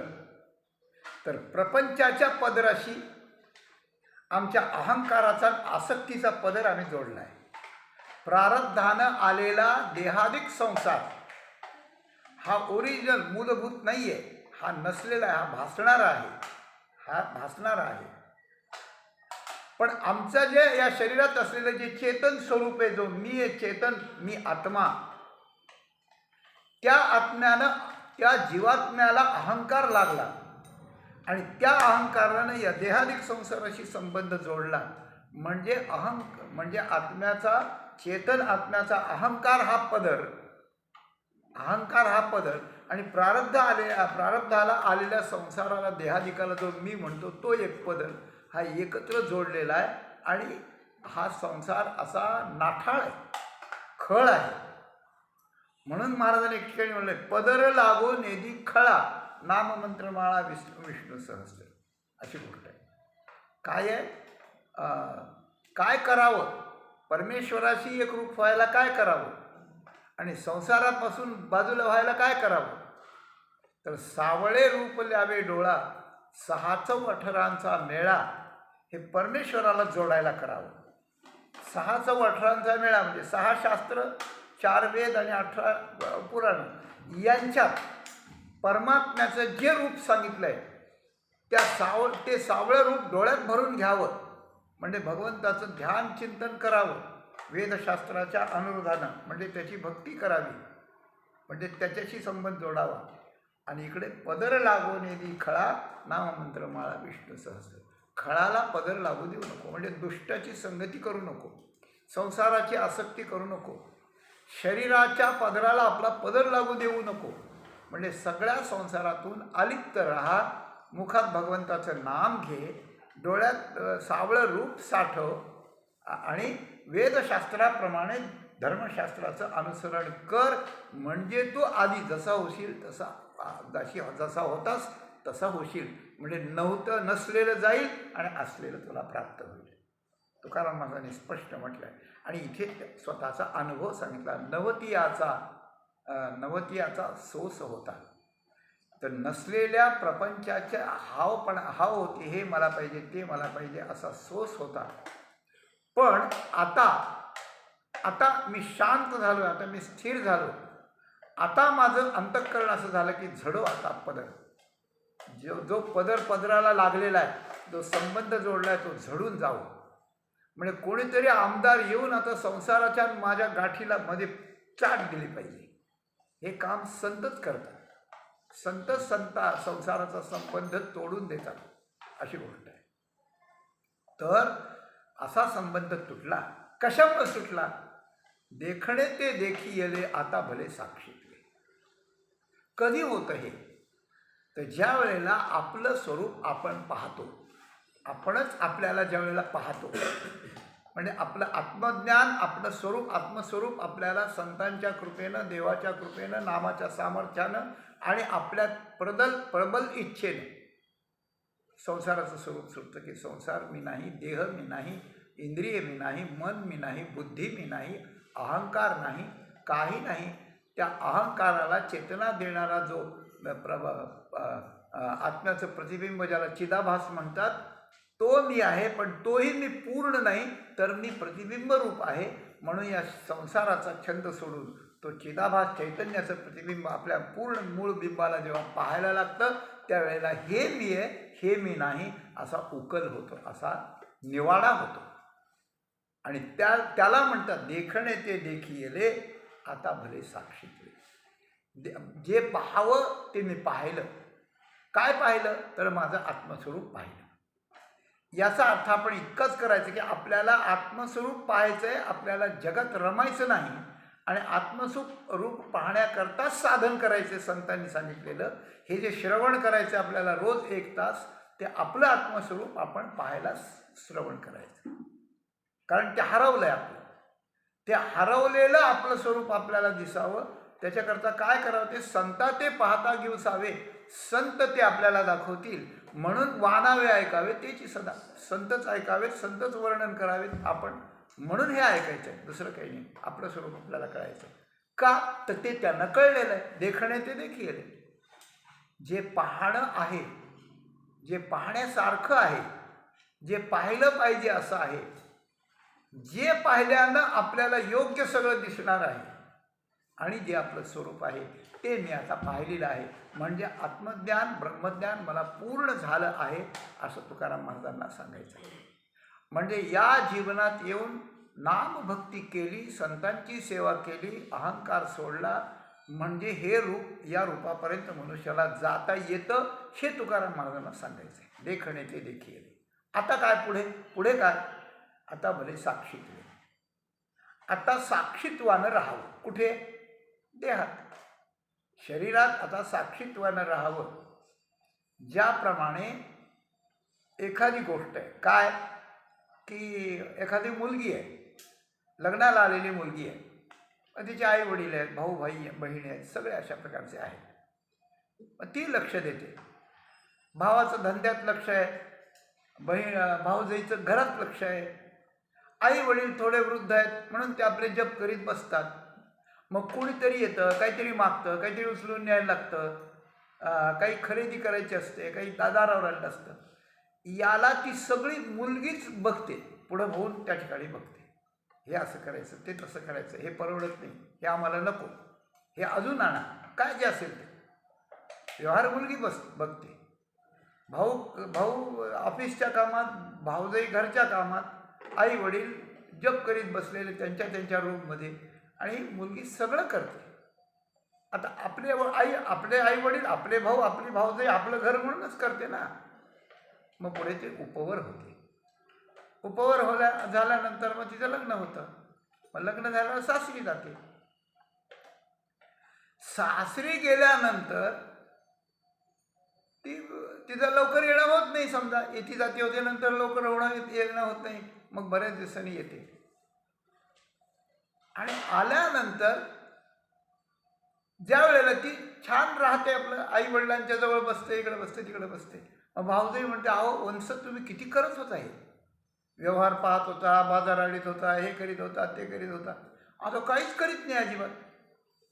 तर प्रपंचाच्या पदराशी आमच्या अहंकाराचा आसक्तीचा पदर आम्ही जोडला आहे. प्रारब्धानं आलेला देहादिक संसार हा ओरिजिनल मूलभूत नाही आहे, हा नसलेला आहे, हा भासणारा आहे, हा भासणारा आहे. पण आमचं जे या शरीरात असलेलं जे चेतन स्वरूप आहे, जो मी आहे, चेतन, मी आत्मा, त्या आत्म्यानं त्या जीवात्म्याला अहंकार लागला आणि त्या अहंकारानं या देहादिक संसाराशी संबंध जोडला. म्हणजे आत्म्याचा, चेतन आत्म्याचा अहंकार हा पदर, आणि प्रारब्धाला आलेल्या संसाराला, देहादिकाला जो मी म्हणतो तो एक पदर, हा एकत्र जोडलेला आहे. आणि हा संसार असा नाठाळ आहे, खळ आहे. म्हणून महाराजांनी एक ठिकाणी म्हणले, पदर लागो नेदी खळा, नाममंत्रमाळा विष्णू सहस्त्र, अशी गोष्ट आहे. काय आहे, काय करावं, परमेश्वराशी एक रूप व्हायला काय करावं आणि संसारापासून बाजूला व्हायला काय करावं. तर सावळे रूप ल्यावे डोळा, 6 मेळा, हे परमेश्वराला जोडायला करावं. 6 मेळा म्हणजे 6 शास्त्र, 4 वेद आणि 18 पुराण, यांच्यात परमात्म्याचं जे रूप सांगितलंय ते सावळं रूप डोळ्यात भरून घ्यावं. म्हणजे भगवंताचं ध्यान चिंतन करावं वेदशास्त्राच्या अनुरोधानं, म्हणजे त्याची भक्ती करावी, म्हणजे त्याच्याशी संबंध जोडावा. आणि इकडे पदर लागो नेदी खळा, नाममंत्रमाळा विष्णू सहस्त्र. खळाला पदर लागू देऊ नको, म्हणजे दुष्टाची संगती करू नको, संसाराची आसक्ती करू नको, शरीराच्या पदराला आपला पदर लागू देऊ नको. म्हणजे सगळ्या संसारातून अलिप्त राहा, मुखात भगवंताचं नाम घे, डोळ्यात सावळं रूप साठव आणि वेदशास्त्राप्रमाणे धर्मशास्त्राचं अनुसरण कर. म्हणजे तू आधी जसा होशील जसा होतास तसा होशील. म्हणजे नव्हतं नसलेलं जाईल आणि असलेलं तुला प्राप्त होईल. तुकाराम महाराजांनी स्पष्ट म्हटलं आहे. आणि इथे स्वतःचा अनुभव सांगितला. नवतियाचा सोस होता. तर नसलेल्या प्रपंचाच्या हाव होते, हे मला पाहिजे, ते मला पाहिजे, असा सोस होता. पण आता मी शांत झालो, आता मी स्थिर झालो, आता माझं अंतःकरण असं झालं की झडो आता पदर, जो पदराला लागलेला आहे, जो संबंध जोडला आहे, तो झडून जावो. म्हणजे कोणीतरी आमदार येऊन आता संसाराच्या माझ्या गाठीला मध्ये चाट दिली पाहिजे. हे काम संतच करतात. संत संसाराचा संबंध तोडून देतात, अशी गोष्ट आहे. तर असा संबंध तुटला. कशामुळे सुटला? देखणे ते देखी येले, आता भले साक्षीतले. कधी होतं हे? तर ज्या वेळेला आपलं स्वरूप आपण पाहतो, आपणच आपल्याला ज्या वेळेला पाहतो, म्हणजे आपलं आत्मज्ञान, आपलं आत्मस्वरूप आपल्याला संतांच्या कृपेनं, देवाच्या कृपेनं, नामाच्या सामर्थ्यानं आणि आपल्या प्रबल इच्छेने संसाराचं स्वरूप सुटतं. की संसार मी नाही, देह मी नाही, इंद्रिय मी नाही, मन मी नाही, बुद्धी मी नाही, अहंकार नाही, काही नाही. त्या अहंकाराला चेतना देणारा जो आत्म्याचं प्रतिबिंब, ज्याला चिदाभास म्हणतात, तो मी आहे. पण तोही मी पूर्ण नाही, तर मी प्रतिबिंब रूप आहे. म्हणून या संसाराचा छंद सोडून तो चिदाभास चैतन्याचं प्रतिबिंब आपल्या पूर्ण मूळ बिंबाला जेव्हा पाहायला लागतं, त्यावेळेला हे मी आहे, हे मी नाही, असा उकल होतो, असा निवाडा होतो. आणि त्याला म्हणतात देखणे ते देखी येले, आता भले साक्षीतले. जे पाहावं ते मी पाहिलं. काय पाहिलं? तर माझं आत्मस्वरूप पाहिलं. याचा अर्थ आपण इतकंच करायचं की आपल्याला आत्मस्वरूप पाहायचं आहे, आपल्याला जगात रमायचं नाही. आणि आत्मस्वरूप पाहण्याकरताच साधन करायचे संतांनी सांगितलेलं. हे जे श्रवण करायचं आपल्याला रोज 1 तास, ते आपलं आत्मस्वरूप आपण पाहायला श्रवण करायचं. कारण ते हरवलं आहे आपलं. ते हरवलेलं आपलं स्वरूप आपल्याला दिसावं त्याच्याकरता काय करावं, ते संता ते पाहता घेऊसावे, संत ते आपल्याला दाखवतील. म्हणून वानावे ऐकावे तेची सदा, संतच ऐकावेत, संतच वर्णन करावेत आपण, म्हणून हे ऐकायचं आहे, दुसरं काही नाही. आपलं स्वरूप आपल्याला कळायचं का, तर ते त्यांना कळलेलं आहे. देखणे ते देखील, जे पाहणं आहे, जे पाहण्यासारखं आहे, जे पाहिलं पाहिजे असं आहे, जे पाहिल्यानं आपल्याला योग्य सगळं दिसणार आहे, आणि जे आपलं स्वरूप आहे ते मी आता पाहिलेलं आहे. म्हणजे आत्मज्ञान ब्रह्मज्ञान मला पूर्ण झालं आहे असं तुकाराम महाराजांना सांगायचं आहे. म्हणजे या जीवनात येऊन नामभक्ती केली, संतांची सेवा केली, अहंकार सोडला, म्हणजे हे रूप, या रूपापर्यंत मनुष्याला जाता येतं हे तुकाराम महाराजांना सांगायचं आहे. देखणे ते देखील. आता काय पुढे, पुढे काय, आता भले साक्षीत्व. आता साक्षीत्वानं राहावं. कुठे, देहात, शरीरात आता साक्षीत्वानं राहावं. ज्याप्रमाणे एखादी गोष्ट आहे, काय की एखादी मुलगी आहे, लग्नाला आलेली मुलगी आहे, तिचे आई वडील आहेत, भाऊ भाई बहिणी आहेत, सगळे अशा प्रकारचे आहेत. ती लक्ष देते, भावाचं धंद्यात लक्ष आहे, भाऊजाईचं घरात लक्ष आहे. आई वडील थोडे वृद्ध आहेत म्हणून ते आपले जप करीत बसतात. मग कोणीतरी येतं, काहीतरी मागतं, काहीतरी उचलून न्यायला लागतं, काही खरेदी करायची असते, काही दारावर आलेलं असतं. याला ती सगळी मुलगीच बघते, पुढं होऊन त्या ठिकाणी बघते. हे असं करायचं, ते तसं करायचं, हे परवडत नाही, हे आम्हाला नको, हे अजून आणा, काय जे असेल ते व्यवहार मुलगी बघते. भाऊ ऑफिसच्या कामात, भाऊजाई घरच्या कामात, आई वडील जप करीत बसलेले त्यांच्या रूममध्ये, आणि मुलगी सगळं करते. आता आपले आई वडील, आपले भाऊ, आपली भाऊजाई आपलं घर म्हणूनच करते ना. मग पुढे ते उपवर होते. उपवर झाल्यानंतर मग तिचं लग्न होतं. मग लग्न झाल्यावर सासरी जाते. सासरी गेल्यानंतर तिचं लवकर येणं होत नाही. समजा येती जाती होते, नंतर लवकर येणं होत नाही, मग बऱ्याच दिवसांनी येते. आणि आल्यानंतर ज्या वेळेला ती छान राहते, आपलं आई वडिलांच्या जवळ बसते, इकडे बसते, तिकडे बसते. मग भाऊजाई म्हणते, अहो वंश तुम्ही किती करत होता, हे व्यवहार पाहत होता, बाजाराडीत होता, हे करीत होता, ते करीत होता, आता काहीच करीत नाही, अजिबात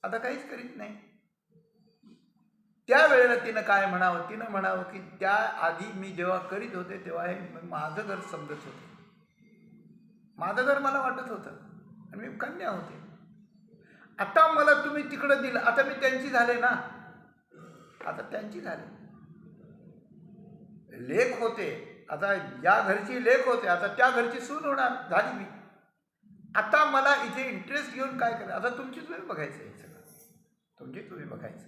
आता काहीच करीत नाही. त्यावेळेला तिनं काय म्हणावं, तिनं म्हणावं की त्या आधी मी जेव्हा करीत होते तेव्हा हे माझं घर समजत होतं, माझं घर मला वाटत होतं, आणि मी कन्या होते. आता मला तुम्ही तिकडं दिलं, आता मी त्यांची झाले ना, आता त्यांची झाले, लेक होते, आता या घरची लेक होते, आता त्या घरची सून होणार झाली मी. आता मला इथे इंटरेस्ट घेऊन काय करायचं, आता तुमची तुम्ही बघायचं, हे सगळं तुमची तुम्ही बघायचं.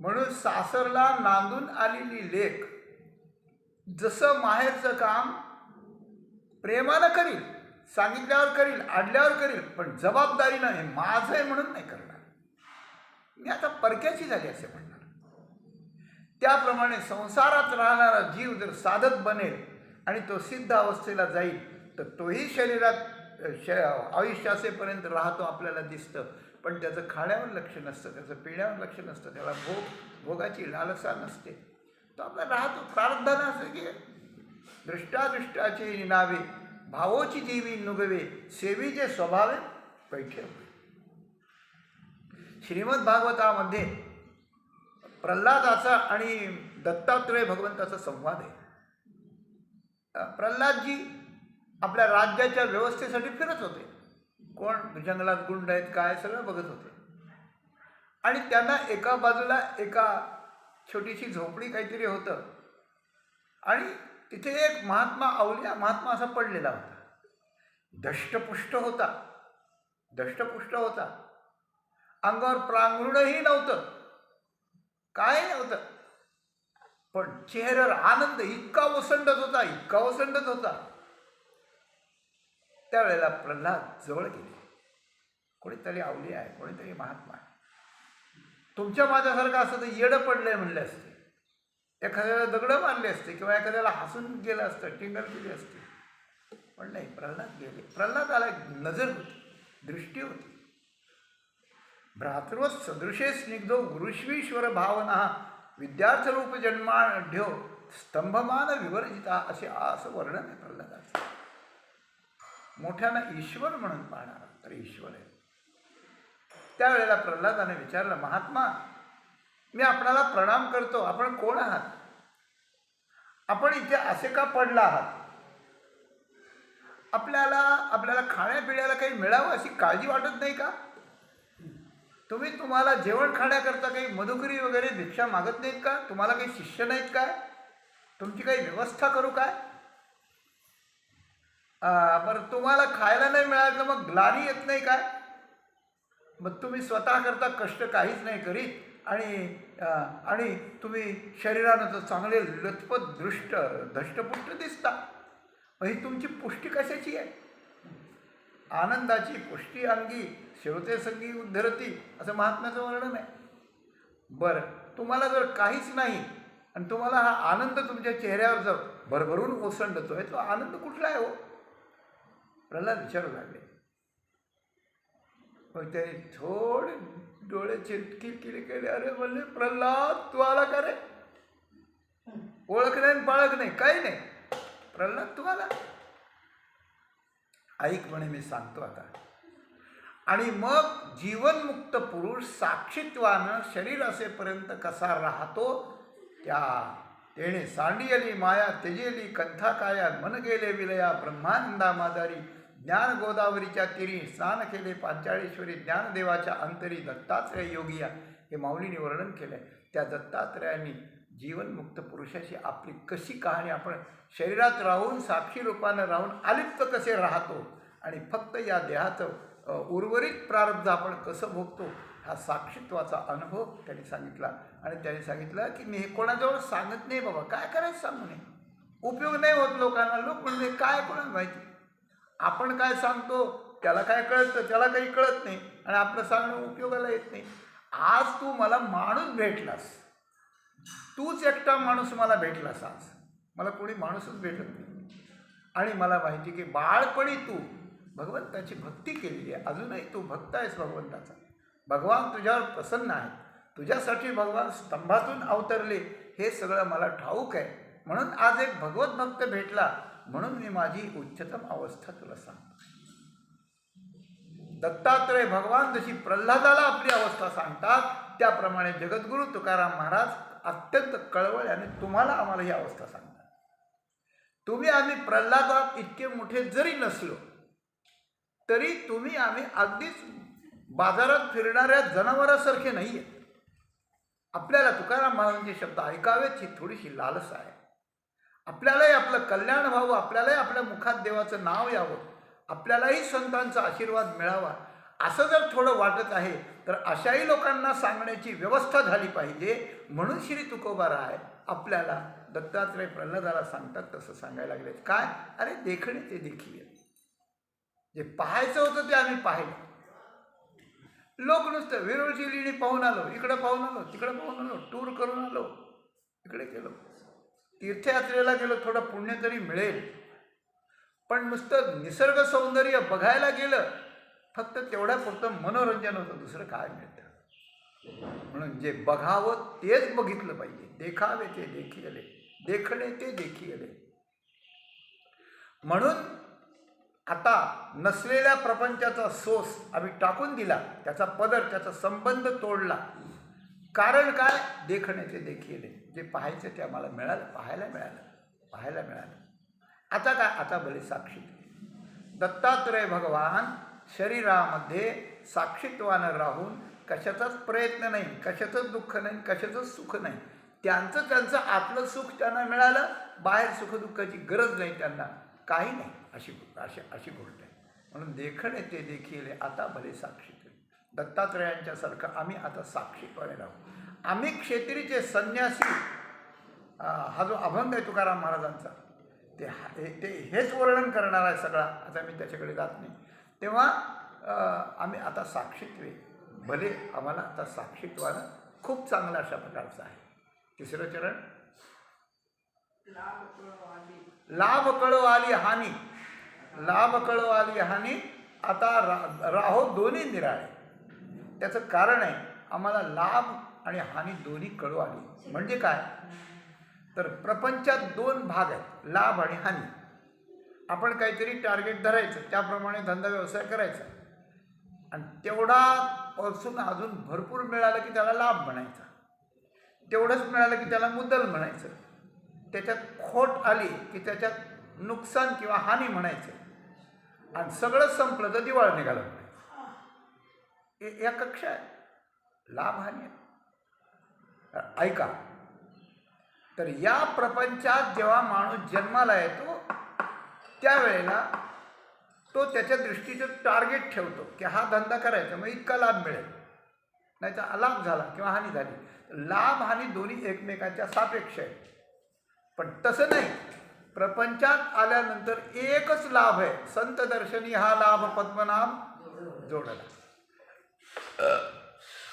म्हणून सासरला नांदून आलेली लेक जसं माहेरचं काम प्रेमानं करील, सांगितल्यावर करील, आडल्यावर करील, पण जबाबदारीनं हे माझं आहे म्हणून नाही करणार, मी आता परक्याची झाली असे म्हणणार. त्याप्रमाणे संसारात राहणारा जीव जर साधक बनेल आणि तो सिद्ध अवस्थेला जाईल, तर तोही शरीरात आयुष्य असेपर्यंत राहतो, आपल्याला दिसतं, पण त्याचं खाण्यावर लक्ष नसतं, त्याचं पिण्यावर लक्ष नसतं, त्याला भोगाची लालसा नसते, तो आपला राहतो. प्रारब्धानं असं की दृष्टादृष्टाचे नावे, भावोची जीवी नुगवे, सेवीचे स्वभावे पैठे. श्रीमद भागवतामध्ये प्रल्हादाचा आणि दत्तात्रय भगवंताचा संवाद आहे. प्रल्हादजी आपल्या राज्याच्या व्यवस्थेसाठी फिरत होते, कोण जंगलात गुंड आहेत काय सगळं बघत होते, आणि त्यांना एका बाजूला एका छोटीशी झोपडी काहीतरी होतं, आणि तिथे एक महात्मा, अवलिया महात्मा असा पडलेला होता, दष्टपुष्ट होता, अंगावर प्रांगृणही नव्हतं, काय नव्हतं, पण चेहऱ्यावर आनंद इतका ओसंडत होता. त्यावेळेला प्रल्हाद जवळ गेले. कोणीतरी अवलिया आहे, कोणीतरी महात्मा आहे, तुमच्या माझ्यासारखं असं तर येडं पडलंय म्हणले असते, एखाद्याला दगडं मारली असते किंवा एखाद्याला हसून गेलं असतं, टिंगल केली असती. पण नाही, प्रल्हाद गेले. प्रल्हादाला एक नजर होती, दृष्टी होती. भ्रातृ सदृशे स्निग्धो गुरुश्वीश्वर भावना विद्यार्थरूप जन्माढ्यो स्तंभमान विवर्जिता असं वर्णन आहे प्रल्हादाचं. मोठ्यानं ईश्वर म्हणून पाहणारा तर ईश्वर आहे. त्यावेळेला प्रल्हादाने विचारलं, महात्मा, मी आपणाला प्रणाम करतो, आपण कोण आहात? आपण इथे असे का पडला आहात? आपल्याला खाण्यापिण्याला काही मिळावं अशी काळजी वाटत नाही का? तुम्हाला जेवण खाण्याकरता काही मधुकरी वगैरे भिक्षा मागत नाहीत का? तुम्हाला काही शिष्य नाहीत काय? तुमची काही व्यवस्था करू काय? बरं, तुम्हाला खायला नाही मिळालं तर मग ग्लानी येत नाही काय? मग तुम्ही स्वतः करता कष्ट काहीच नाही करीत आणि तुम्ही शरीरानं तर चांगले लथपथ धष्टपुष्ट दिसता. मग ही तुमची पुष्टी कशाची आहे? आनंदाची पुष्टी अंगी शिवते संगी उद्धरती असं महात्म्याचं वर्णन आहे. बरं, तुम्हाला जर काहीच नाही आणि तुम्हाला हा आनंद तुमच्या चेहऱ्यावर जर भरभरून ओसंडतोय, तो आनंद कुठला आहे हो? प्रल्हाद विचारू लागले. मग त्याने थोडे डोळे किरकिरी केले. अरे म्हणले, प्रल्हाद तू आला का रे? ओळख नाही पाळख नाही, काही नाही. प्रल्हाद तू आला? ऐक म्हणे, मी सांगतो आता. आणि मग जीवनमुक्त पुरुष साक्षीत्वानं शरीर असेपर्यंत कसा राहतो, तेणे सांडियली माया त्यजेली कंथा काया मन गेले विलया ब्रह्मानंदा मादारी ज्ञान गोदावरीच्या तिरी स्नान केले पांचाळेश्वरी ज्ञानदेवाच्या अंतरी दत्तात्रय योगिया. हे माऊलीने वर्णन केलं आहे. त्या दत्तात्रयांनी जीवनमुक्त पुरुषाशी आपली कशी कहाणी, आपण शरीरात राहून साक्षी रूपानं राहून अलिप्त कसे राहतो आणि फक्त या देहाचं उर्वरित प्रारब्ध आपण कसं भोगतो, हा साक्षीत्वाचा अनुभव त्यांनी सांगितला. आणि त्यांनी सांगितलं की मी हे कोणाजवळ सांगत नाही बाबा, काय करायचं सांगू नये, उपयोग नाही होत लोकांना. लोक म्हणजे काय कोणाला माहिती, आपण काय सांगतो त्याला काय कळतं, त्याला काही कळत नाही आणि आपलं सांगणं उपयोगाला येत नाही. आज तू मला माणूस भेटलास, तूच एकटा माणूस मला भेटलास. आज मला कोणी माणूसच भेटत नाही आणि मला माहिती की बाळपणी तू भगवंताची भक्ती केलेली आहे, अजूनही तू भक्त आहेस भगवंताचा. भगवान तुझ्यावर प्रसन्न आहे, तुझ्यासाठी भगवान स्तंभातून अवतरले, हे सगळं मला ठाऊक आहे. म्हणून आज एक भगवत भक्त भेटला, म्हणून मी माझी उच्चतम अवस्था तुला सांगतो. दत्तात्रय भगवान जशी प्रल्हादाला आपली अवस्था सांगतात, त्याप्रमाणे जगद्गुरू तुकाराम महाराज अत्यंत कळवळ्याने तुम्हाला आम्हाला ही अवस्था सांगतात. आम्ही प्रल्हादात इतके मोठे जरी नसलो तरी आम्ही अगदीच बाजारात फिरणाऱ्या जनावरासारखे नाही आहेत. आपल्याला तुकाराम महाराजांचे शब्द ऐकावेत ही थोडीशी लालसा आहे. आपल्यालाही आपलं कल्याण व्हावं, आपल्यालाही आपल्या मुखात देवाचं नाव यावं, आपल्यालाही संतांचा आशीर्वाद मिळावा, असं जर थोडं वाटत आहे तर अशाही लोकांना सांगण्याची व्यवस्था झाली पाहिजे. म्हणून श्री तुकोबाराय आपल्याला दत्तात्रय प्रल्हादाला सांगतात तसं सांगायला लागले. काय? अरे देखणे ते देखील, जे पाहायचं होतं ते आम्ही पाहिलं. लोक नुसतं वेरूळची लेणी पाहून आलो, इकडं पाहून आलो, तिकडं पाहून आलो, टूर करून आलो, इकडे गेलो, तीर्थयात्रेला गेलो, थोडं पुण्य तरी मिळेल. पण नुसतं निसर्ग सौंदर्य बघायला गेलं, फक्त तेवढ्यापुरतं मनोरंजन होतं, दुसरं काय मिळतं. म्हणून जे बघावं तेच बघितलं पाहिजे. देखावे ते देखिले, देखणे ते देखिले. म्हणून आता नसलेल्या प्रपंचाचा सोस आम्ही टाकून दिला, त्याचा पदर, त्याचा संबंध तोडला. कारण काय? देखणे ते देखिले, जे पाहायचं ते आम्हाला मिळालं, पाहायला मिळालं. आता काय? आता भले साक्षी. दत्तात्रय भगवान शरीरामध्ये साक्षीत्वानं राहून कशाचाच प्रयत्न नाही, कशाचंच दुःख नाही, कशाचंच सुख नाही. त्यांचं आतलं सुख त्यांना मिळालं, बाहेर सुखदुःखाची गरज नाही त्यांना, काही नाही. अशी गोष्ट आहे. म्हणून देखणे ते देखील आता भले साक्षी. दत्तात्रयांच्यासारखं आम्ही आता साक्षीत्वाने राहू. आम्ही क्षेत्रीचे संन्यासी, हा जो अभंग आहे तुकाराम महाराजांचा, ते हेच वर्णन करणार आहे सगळा. आता मी त्याच्याकडे जात नाही. तेव्हा आम्ही आता साक्षीत्वे भले, आम्हाला आता साक्षीत्वानं खूप चांगलं अशा प्रकारचं आहे. तिसरं चरण लाभ कळो आली हानी, लाभ कळो आली हानी, आता राहो दोन्ही निराळे. त्याचं कारण आहे आम्हाला लाभ आणि हानी दोन्ही कळो आली. म्हणजे काय तर प्रपंचात दोन भाग आहेत, लाभ आणि हानी. आपण काहीतरी टार्गेट धरायचं, त्याप्रमाणे धंदा व्यवसाय करायचा आणि तेवढा पासून अजून भरपूर मिळालं की त्याला लाभ म्हणायचा, तेवढंच मिळालं की त्याला मुद्दल म्हणायचं, त्याच्यात खोट आली की त्याच्यात नुकसान किंवा हानी म्हणायचं आणि सगळं संपलं तर दिवाळ निघालं म्हणायचं. या कक्षा आहे लाभ हानी. ऐका, तर या प्रपंचात जेव्हा माणूस जन्माला येतो त्यावेळेला तो त्याच्या दृष्टीचं टार्गेट ठेवतो की हा धंदा करायचा मग इतका लाभ मिळेल, नाही तर अलाभ झाला किंवा हानी झाली. लाभ हानी दोन्ही एकमेकांच्या सापेक्ष आहे. पण तसं नाही, प्रपंचात आल्यानंतर एकच लाभ आहे, संत दर्शनी हा लाभ पद्मनाम जोडला.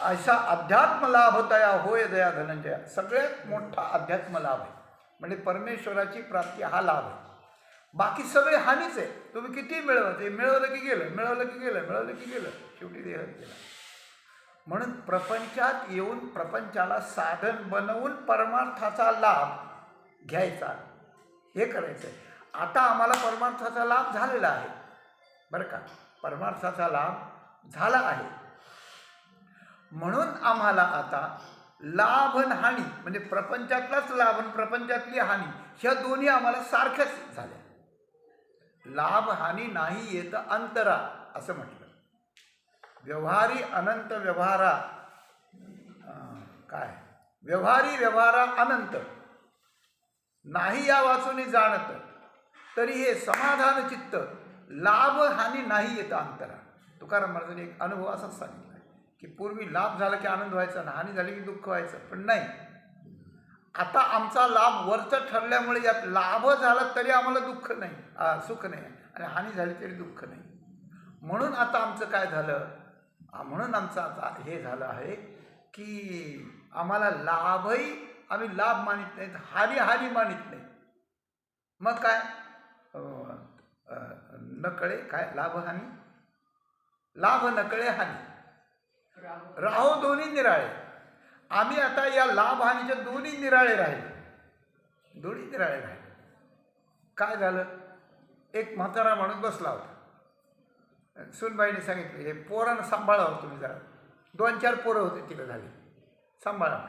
असा अध्यात्म लाभ तया होय दया धनंजया. सगळ्यात मोठा अध्यात्म लाभ आहे म्हणजे परमेश्वराची प्राप्ती हा लाभ आहे. बाकी सगळे हानीच आहे. तुम्ही किती मिळवलं, ते मिळवलं की गेलं, मिळवलं की गेलं, मिळवलं की गेलं, शेवटी देह गेला. म्हणून प्रपंचात येऊन प्रपंचाला साधन बनवून परमार्थाचा लाभ घ्यायचा, हे करायचं आहे. आता आम्हाला परमार्थाचा लाभ झालेला आहे बरं का, परमार्थाचा लाभ झाला आहे. म्हणून आम्हाला आता लाभ आणि हानी म्हणजे प्रपंचातलाच लाभ आणि प्रपंचातली हानी ह्या दोन्ही आम्हाला सारख्याच झाल्या. लाभ हानी नाही येत अंतरा असं म्हटलं. व्यवहारी अनंत व्यवहारा, काय व्यवहारी व्यवहारा अनंत नाही या वाचून जाणत, तरी हे समाधान चित्त लाभ हानी नाही येत अंतरा. तुकाराम महाराजांनी एक अनुभव असाच सांगितला की पूर्वी लाभ झाला की आनंद व्हायचा ना हानी झाली की दुःख व्हायचं, पण नाही, आता आमचा लाभ वरचं ठरल्यामुळे यात लाभ झाला तरी आम्हाला दुःख नाही, सुख नाही, आणि हानी झाली तरी दुःख नाही. म्हणून आता आमचं काय झालं, म्हणून आमचं आता हे झालं आहे की आम्हाला लाभही आम्ही लाभ मानित नाहीत, हानी हानी मानित नाही. मग काय नकळे काय लाभ हानी, लाभ नकळे हानी, राहो दोन्ही निराळे. आम्ही आता या लाभ हानीच्या दोन्ही निराळे राहिले, दोन्ही निराळे राहिले. काय झालं, एक म्हातारा माणूस बसला होता. सुनबाईने सांगितलं हे पोरांना सांभाळावं तुम्ही जरा, 2-4 पोरं होते तिला झाली, सांभाळा.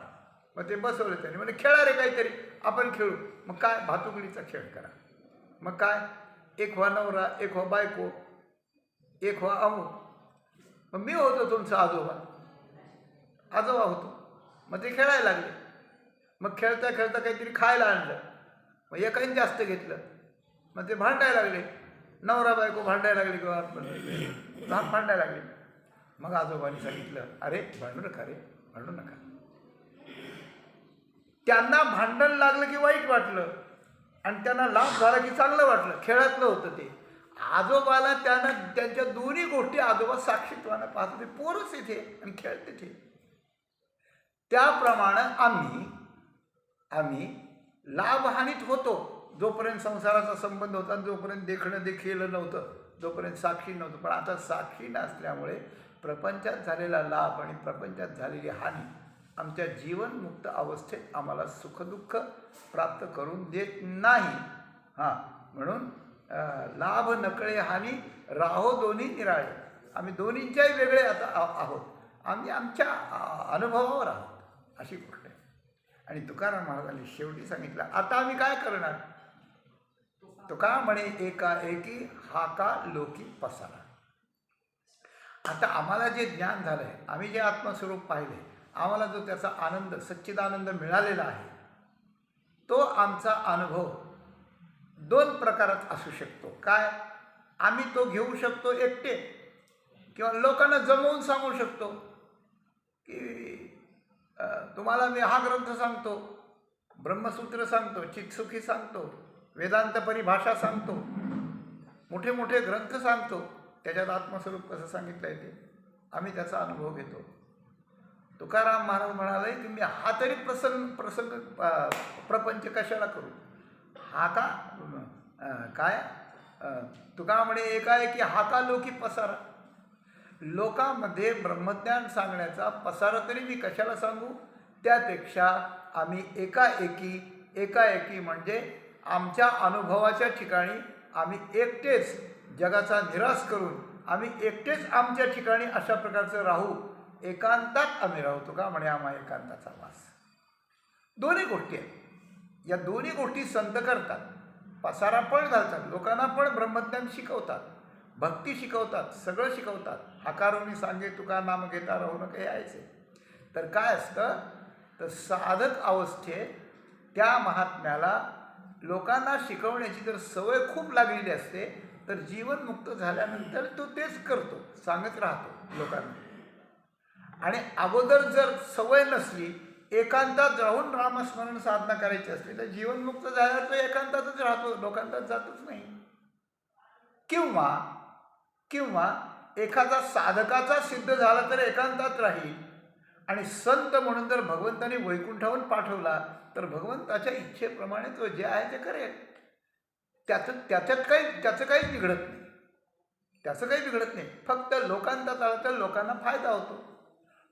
मग ते बसवलं त्यांनी, म्हणजे खेळा रे काहीतरी आपण खेळू. मग काय भातुकलीचा खेळ करा. मग काय एक व्हा नवरा, एक व्हा बायको, एक व्हा अमुक. मग मी होतो तुमचा आजोबा, आजोबा होतो. मग ते खेळायला लागले. मग खेळता खेळता काहीतरी खायला आणलं, मग एकाने जास्त घेतलं, मग ते भांडायला लागले, नवरा बायको भांडायला लागले किंवा भांडायला लागले. मग आजोबांनी सांगितलं अरे भांडू नका रे, भांडू नका. त्यांना भांडण लागलं की वाईट वाटलं आणि त्यांना लाभ झाला की चांगलं वाटलं, खेळातलं होतं ते. आजोबाला त्यांना त्यांच्या दोन्ही गोष्टी आजोबा साक्षीत्वानं पाहत होते, पोरच इथे आणि खेळते ते. त्याप्रमाणे आम्ही लाभहानीत होतो जोपर्यंत संसाराचा संबंध होता, जोपर्यंत देखणं देखील नव्हतं, जोपर्यंत साक्षी नव्हतं. पण आता साक्षी नसल्यामुळे प्रपंचात झालेला लाभ आणि प्रपंचात झालेली हानी आमच्या जीवनमुक्त अवस्थेत आम्हाला सुखदुःख प्राप्त करून देत नाही. म्हणून लाभ नकळे हानी राहो दोन्ही निराळे. आम्ही दोन्हींच्याही वेगळे आता आहोत, आम्ही आमच्या अनुभवावर आहोत, अशी गोष्ट आहे. आणि तुकाराम महाराजांनी शेवटी सांगितलं आता आम्ही काय करणार. तुका म्हणे एका एकी हाका लोकी पसारा. आता आम्हाला जे ज्ञान झालं आहे, आम्ही जे आत्मस्वरूप पाहिले, आम्हाला जो त्याचा आनंद सच्चिदानंद मिळालेला आहे, तो आमचा अनुभव 2 प्रकारात असू शकतो. काय, आम्ही तो घेऊ शकतो एकटे किंवा लोकांना जमवून सांगू शकतो की तुम्हाला मी हा ग्रंथ सांगतो, ब्रह्मसूत्र सांगतो, चित्सुखी सांगतो, वेदांत परिभाषा सांगतो, मोठे मोठे ग्रंथ सांगतो, त्याच्यात आत्मस्वरूप कसं सांगितलं आहे ते आम्ही त्याचा अनुभव घेतो. तुकाराम महाराज म्हणाले की मी हा तरी प्रपंच कशाला करू. हाका काय तुका म्हणे एकाएकी हाका लोकी पसारा. लोकांमध्ये ब्रह्मज्ञान सांगण्याचा पसारा तरी मी कशाला सांगू. त्यापेक्षा आम्ही एकाएकी म्हणजे आमच्या अनुभवाच्या ठिकाणी आम्ही एकटेच जगाचा निराश करून आम्ही एकटेच आमच्या ठिकाणी अशा प्रकारचं राहू. एकांतात आम्ही राहू. तुका म्हणे आम्हा एकांताचा वास. दोन्ही गोष्टी आहेत. या दोन्ही गोष्टी संत करतात. पसारा पण घालतात, लोकांना पण ब्रह्मज्ञान शिकवतात, भक्ती शिकवतात, सगळं शिकवतात. हाकारोनी सांगे तुका नाम घेता राहू नका यायचे. तर काय असतं तर साधक अवस्थेत त्या महात्म्याला लोकांना शिकवण्याची जर सवय खूप लागलेली असते तर जीवनमुक्त झाल्यानंतर तो तेच करतो, सांगत राहतो लोकांना. आणि अगोदर जर सवय नसली, एकांतात राहून रामस्मरण साधना करायची असली तर जीवनमुक्त झाल्यावर तो एकांतातच राहतो, लोकांतात जातच नाही. किंवा एखादा साधकाचा सिद्ध झाला तर एकांतात राहील. आणि संत म्हणून जर भगवंताने वैकुंठावरून पाठवला तर भगवंताच्या इच्छेप्रमाणे तो जे आहे ते करेल. त्याचं काहीच बिघडत नाही. फक्त लोकांतात आला तर लोकांना फायदा होतो.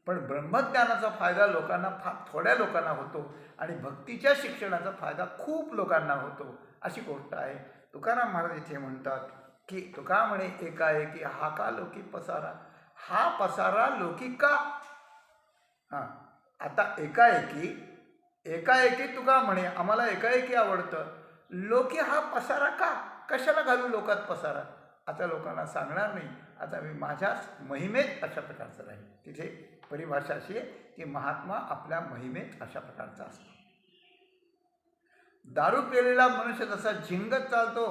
पण ब्रह्मज्ञानाचा फायदा लोकांना थोड्या लोकांना होतो आणि भक्तीच्या शिक्षणाचा फायदा खूप लोकांना होतो, अशी गोष्ट आहे. तुकाराम महाराज इथे म्हणतात की तुका म्हणे एकाएकी हाका लोकी पसारा. हा पसारा लोकी का. आता एकाएकी तुका म्हणे आम्हाला एकाएकी आवडतं. लोकी हा पसारा का, कशाला घालू लोकात पसारा. आता लोकांना सांगणार नाही. आता मी माझ्याच महिमेत अशा प्रकारचं राहील. तिथे परिभाषा अशी आहे की महात्मा आपल्या महिमेत अशा प्रकारचा असतो. दारू पेलेला मनुष्य जसा झिंगत चालतो,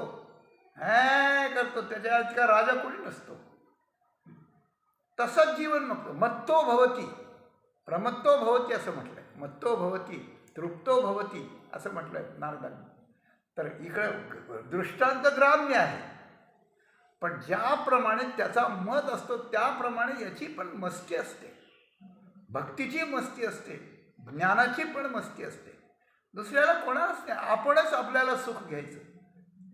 करतो, त्याच्या इतका राजा कोणी नसतो, तसंच जीवन नको. मत्तो भवती प्रमत्तो भवती असं म्हटलंय. मत्तो भवती तृप्तो भवती असं म्हटलंय नारदांनी. तर इकडे दृष्टांत ग्राम्य आहे, पण ज्याप्रमाणे त्याचा मत असतो त्याप्रमाणे याची पण मस्ती असते. भक्तीची मस्ती असते, ज्ञानाची पण मस्ती असते. दुसऱ्याला कोणालाच नाही. आपणच आपल्याला सुख घ्यायचं.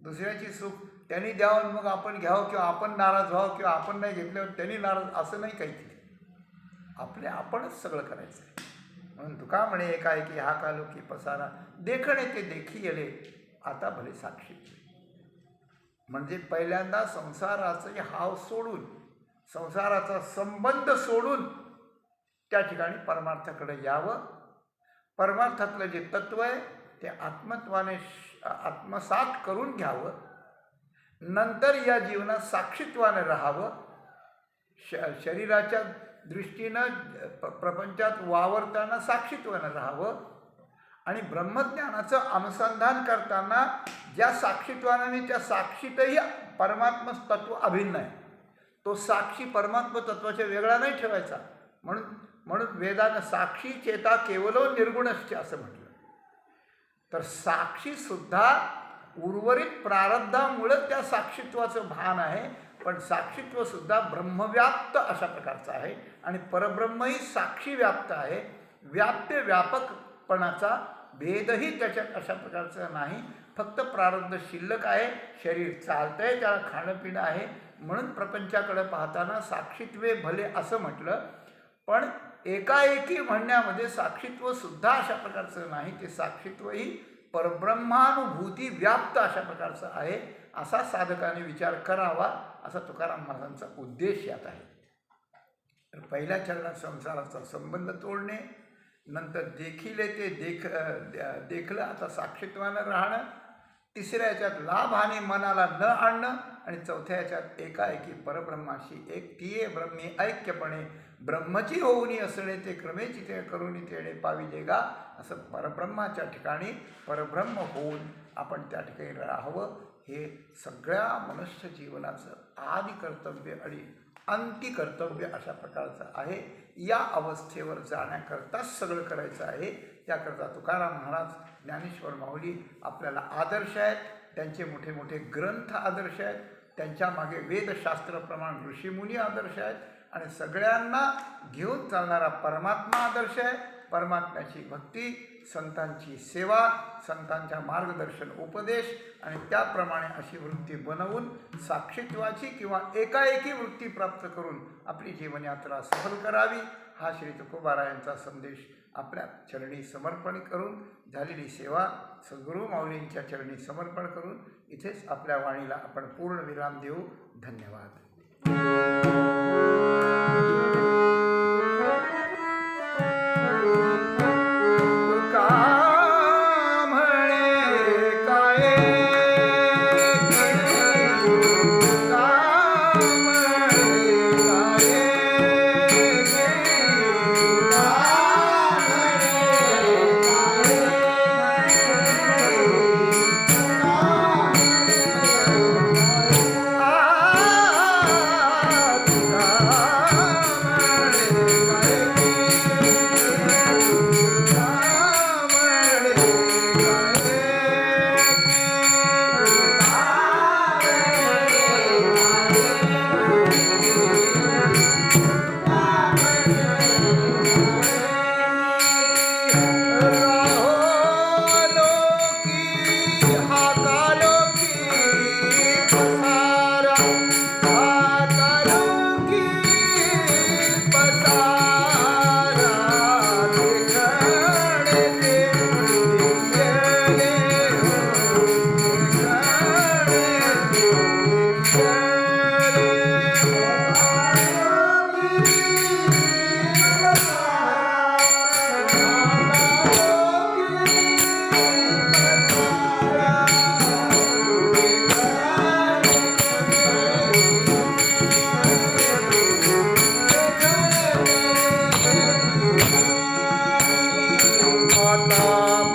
दुसऱ्याची सुख त्यांनी द्यावं मग आपण घ्यावं, किंवा आपण नाराज व्हावं, किंवा आपण नाही घेतल्यावर त्यांनी नाराज, असं नाही काहीच. आपणच सगळं करायचं आहे. म्हणून तुका म्हणे एकाएकी हाका लोकी पसारा. देखणे ते देखी येले आता भले साक्षी. म्हणजे पहिल्यांदा संसाराचे हाव सोडून, संसाराचा संबंध सोडून त्या ठिकाणी परमार्थाकडे यावं. परमार्थातलं जे तत्व आहे ते आत्मत्वाने आत्मसात करून घ्यावं. नंतर या जीवनात साक्षीत्वाने राहावं. शरीराच्या दृष्टीनं प्रपंचात वावरताना साक्षीत्वाने राहावं. आणि ब्रह्मज्ञानाचं अनुसंधान करताना ज्या साक्षीत्वाने त्या साक्षीतही परमात्मा तत्व अभिन्न आहे. तो साक्षी परमात्मा तत्वाच्या वेगळा नाही ठेवायचा. म्हणून वेदानं साक्षी चेता केवलो निर्गुणश्च असं म्हटलं. तर साक्षीसुद्धा उर्वरित प्रारब्धामुळं त्या साक्षीत्वाचं भान आहे, पण साक्षीत्वसुद्धा ब्रह्मव्याप्त अशा प्रकारचं आहे. आणि परब्रह्मही साक्षी व्याप्त आहे. व्याप्य व्यापकपणाचा भेदही त्याच्यात अशा प्रकारचा नाही. फक्त प्रारब्ध शिल्लक आहे. शरीर चालतंय, त्याला खाणं पिणं आहे. म्हणून प्रपंचाकडे पाहताना साक्षीत्वे भले असं म्हटलं. पण एकाएकी म्हणण्यामध्ये साक्षीत्वसुद्धा अशा प्रकारचं नाही. ते साक्षीत्वही परब्रह्मानुभूती व्याप्त अशा प्रकारचं आहे. असा साधकाने विचार करावा, असा तुकाराम महाराजांचा उद्देश यात आहे. तर पहिल्या चरणात संसाराचा संबंध तोडणे, नंतर देखील ते देखलं आता साक्षीत्वानं राहणं, तिसऱ्या याच्यात लाभाने मनाला न आणणं, आणि चौथ्या याच्यात एकाएकी परब्रह्माशी एक तिये ब्रह्मी ऐक्यपणे ब्रह्मची होऊनी असणे ते क्रमेची ते करुणी तेणे पाविले गा. असं परब्रह्माच्या ठिकाणी परब्रह्म होऊन आपण त्या ठिकाणी राहावं. हे सगळ्या मनुष्य जीवनाचं आदि कर्तव्य आणि अंती कर्तव्य अशा प्रकारचं आहे. या अवस्थेवर जाण्याकरताच सगळं करायचं आहे. त्याकरता तुकाराम महाराज, ज्ञानेश्वर माऊली आपल्याला आदर्श आहेत. त्यांचे मोठे मोठे ग्रंथ आदर्श आहेत. त्यांच्या मागे वेदशास्त्र प्रमाण ऋषीमुनी आदर्श आहेत. आणि सगळ्यांना घेऊन चालणारा परमात्मा आदर्श आहे. परमात्म्याची भक्ती संतांची सेवा, संतांच्या मार्गदर्शन उपदेश आणि त्याप्रमाणे अशी वृत्ती बनवून साक्षीत्वाची किंवा एकाएकी वृत्ती प्राप्त करून आपली जीवनयात्रा सफल करावी, हा श्री तुकोबारायांचा संदेश आपल्या चरणी समर्पण करून झालेली सेवा सद्गुरू माऊलींच्या चरणी समर्पण करून इथेच आपल्या वाणीला आपण पूर्ण विराम देऊ. धन्यवाद.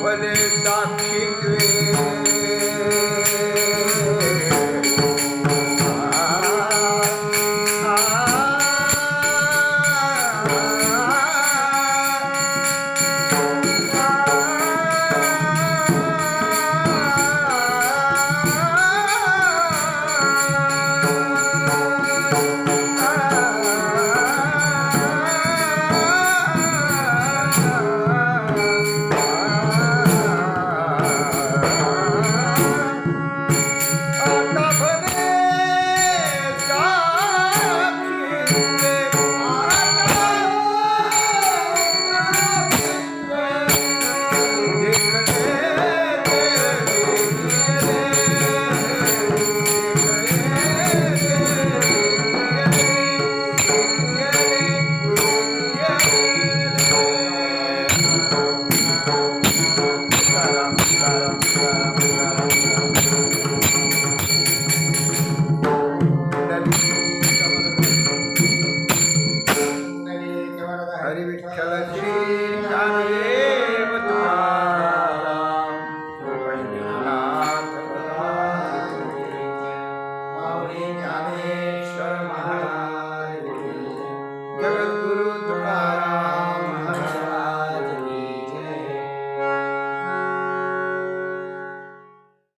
भले साक्षी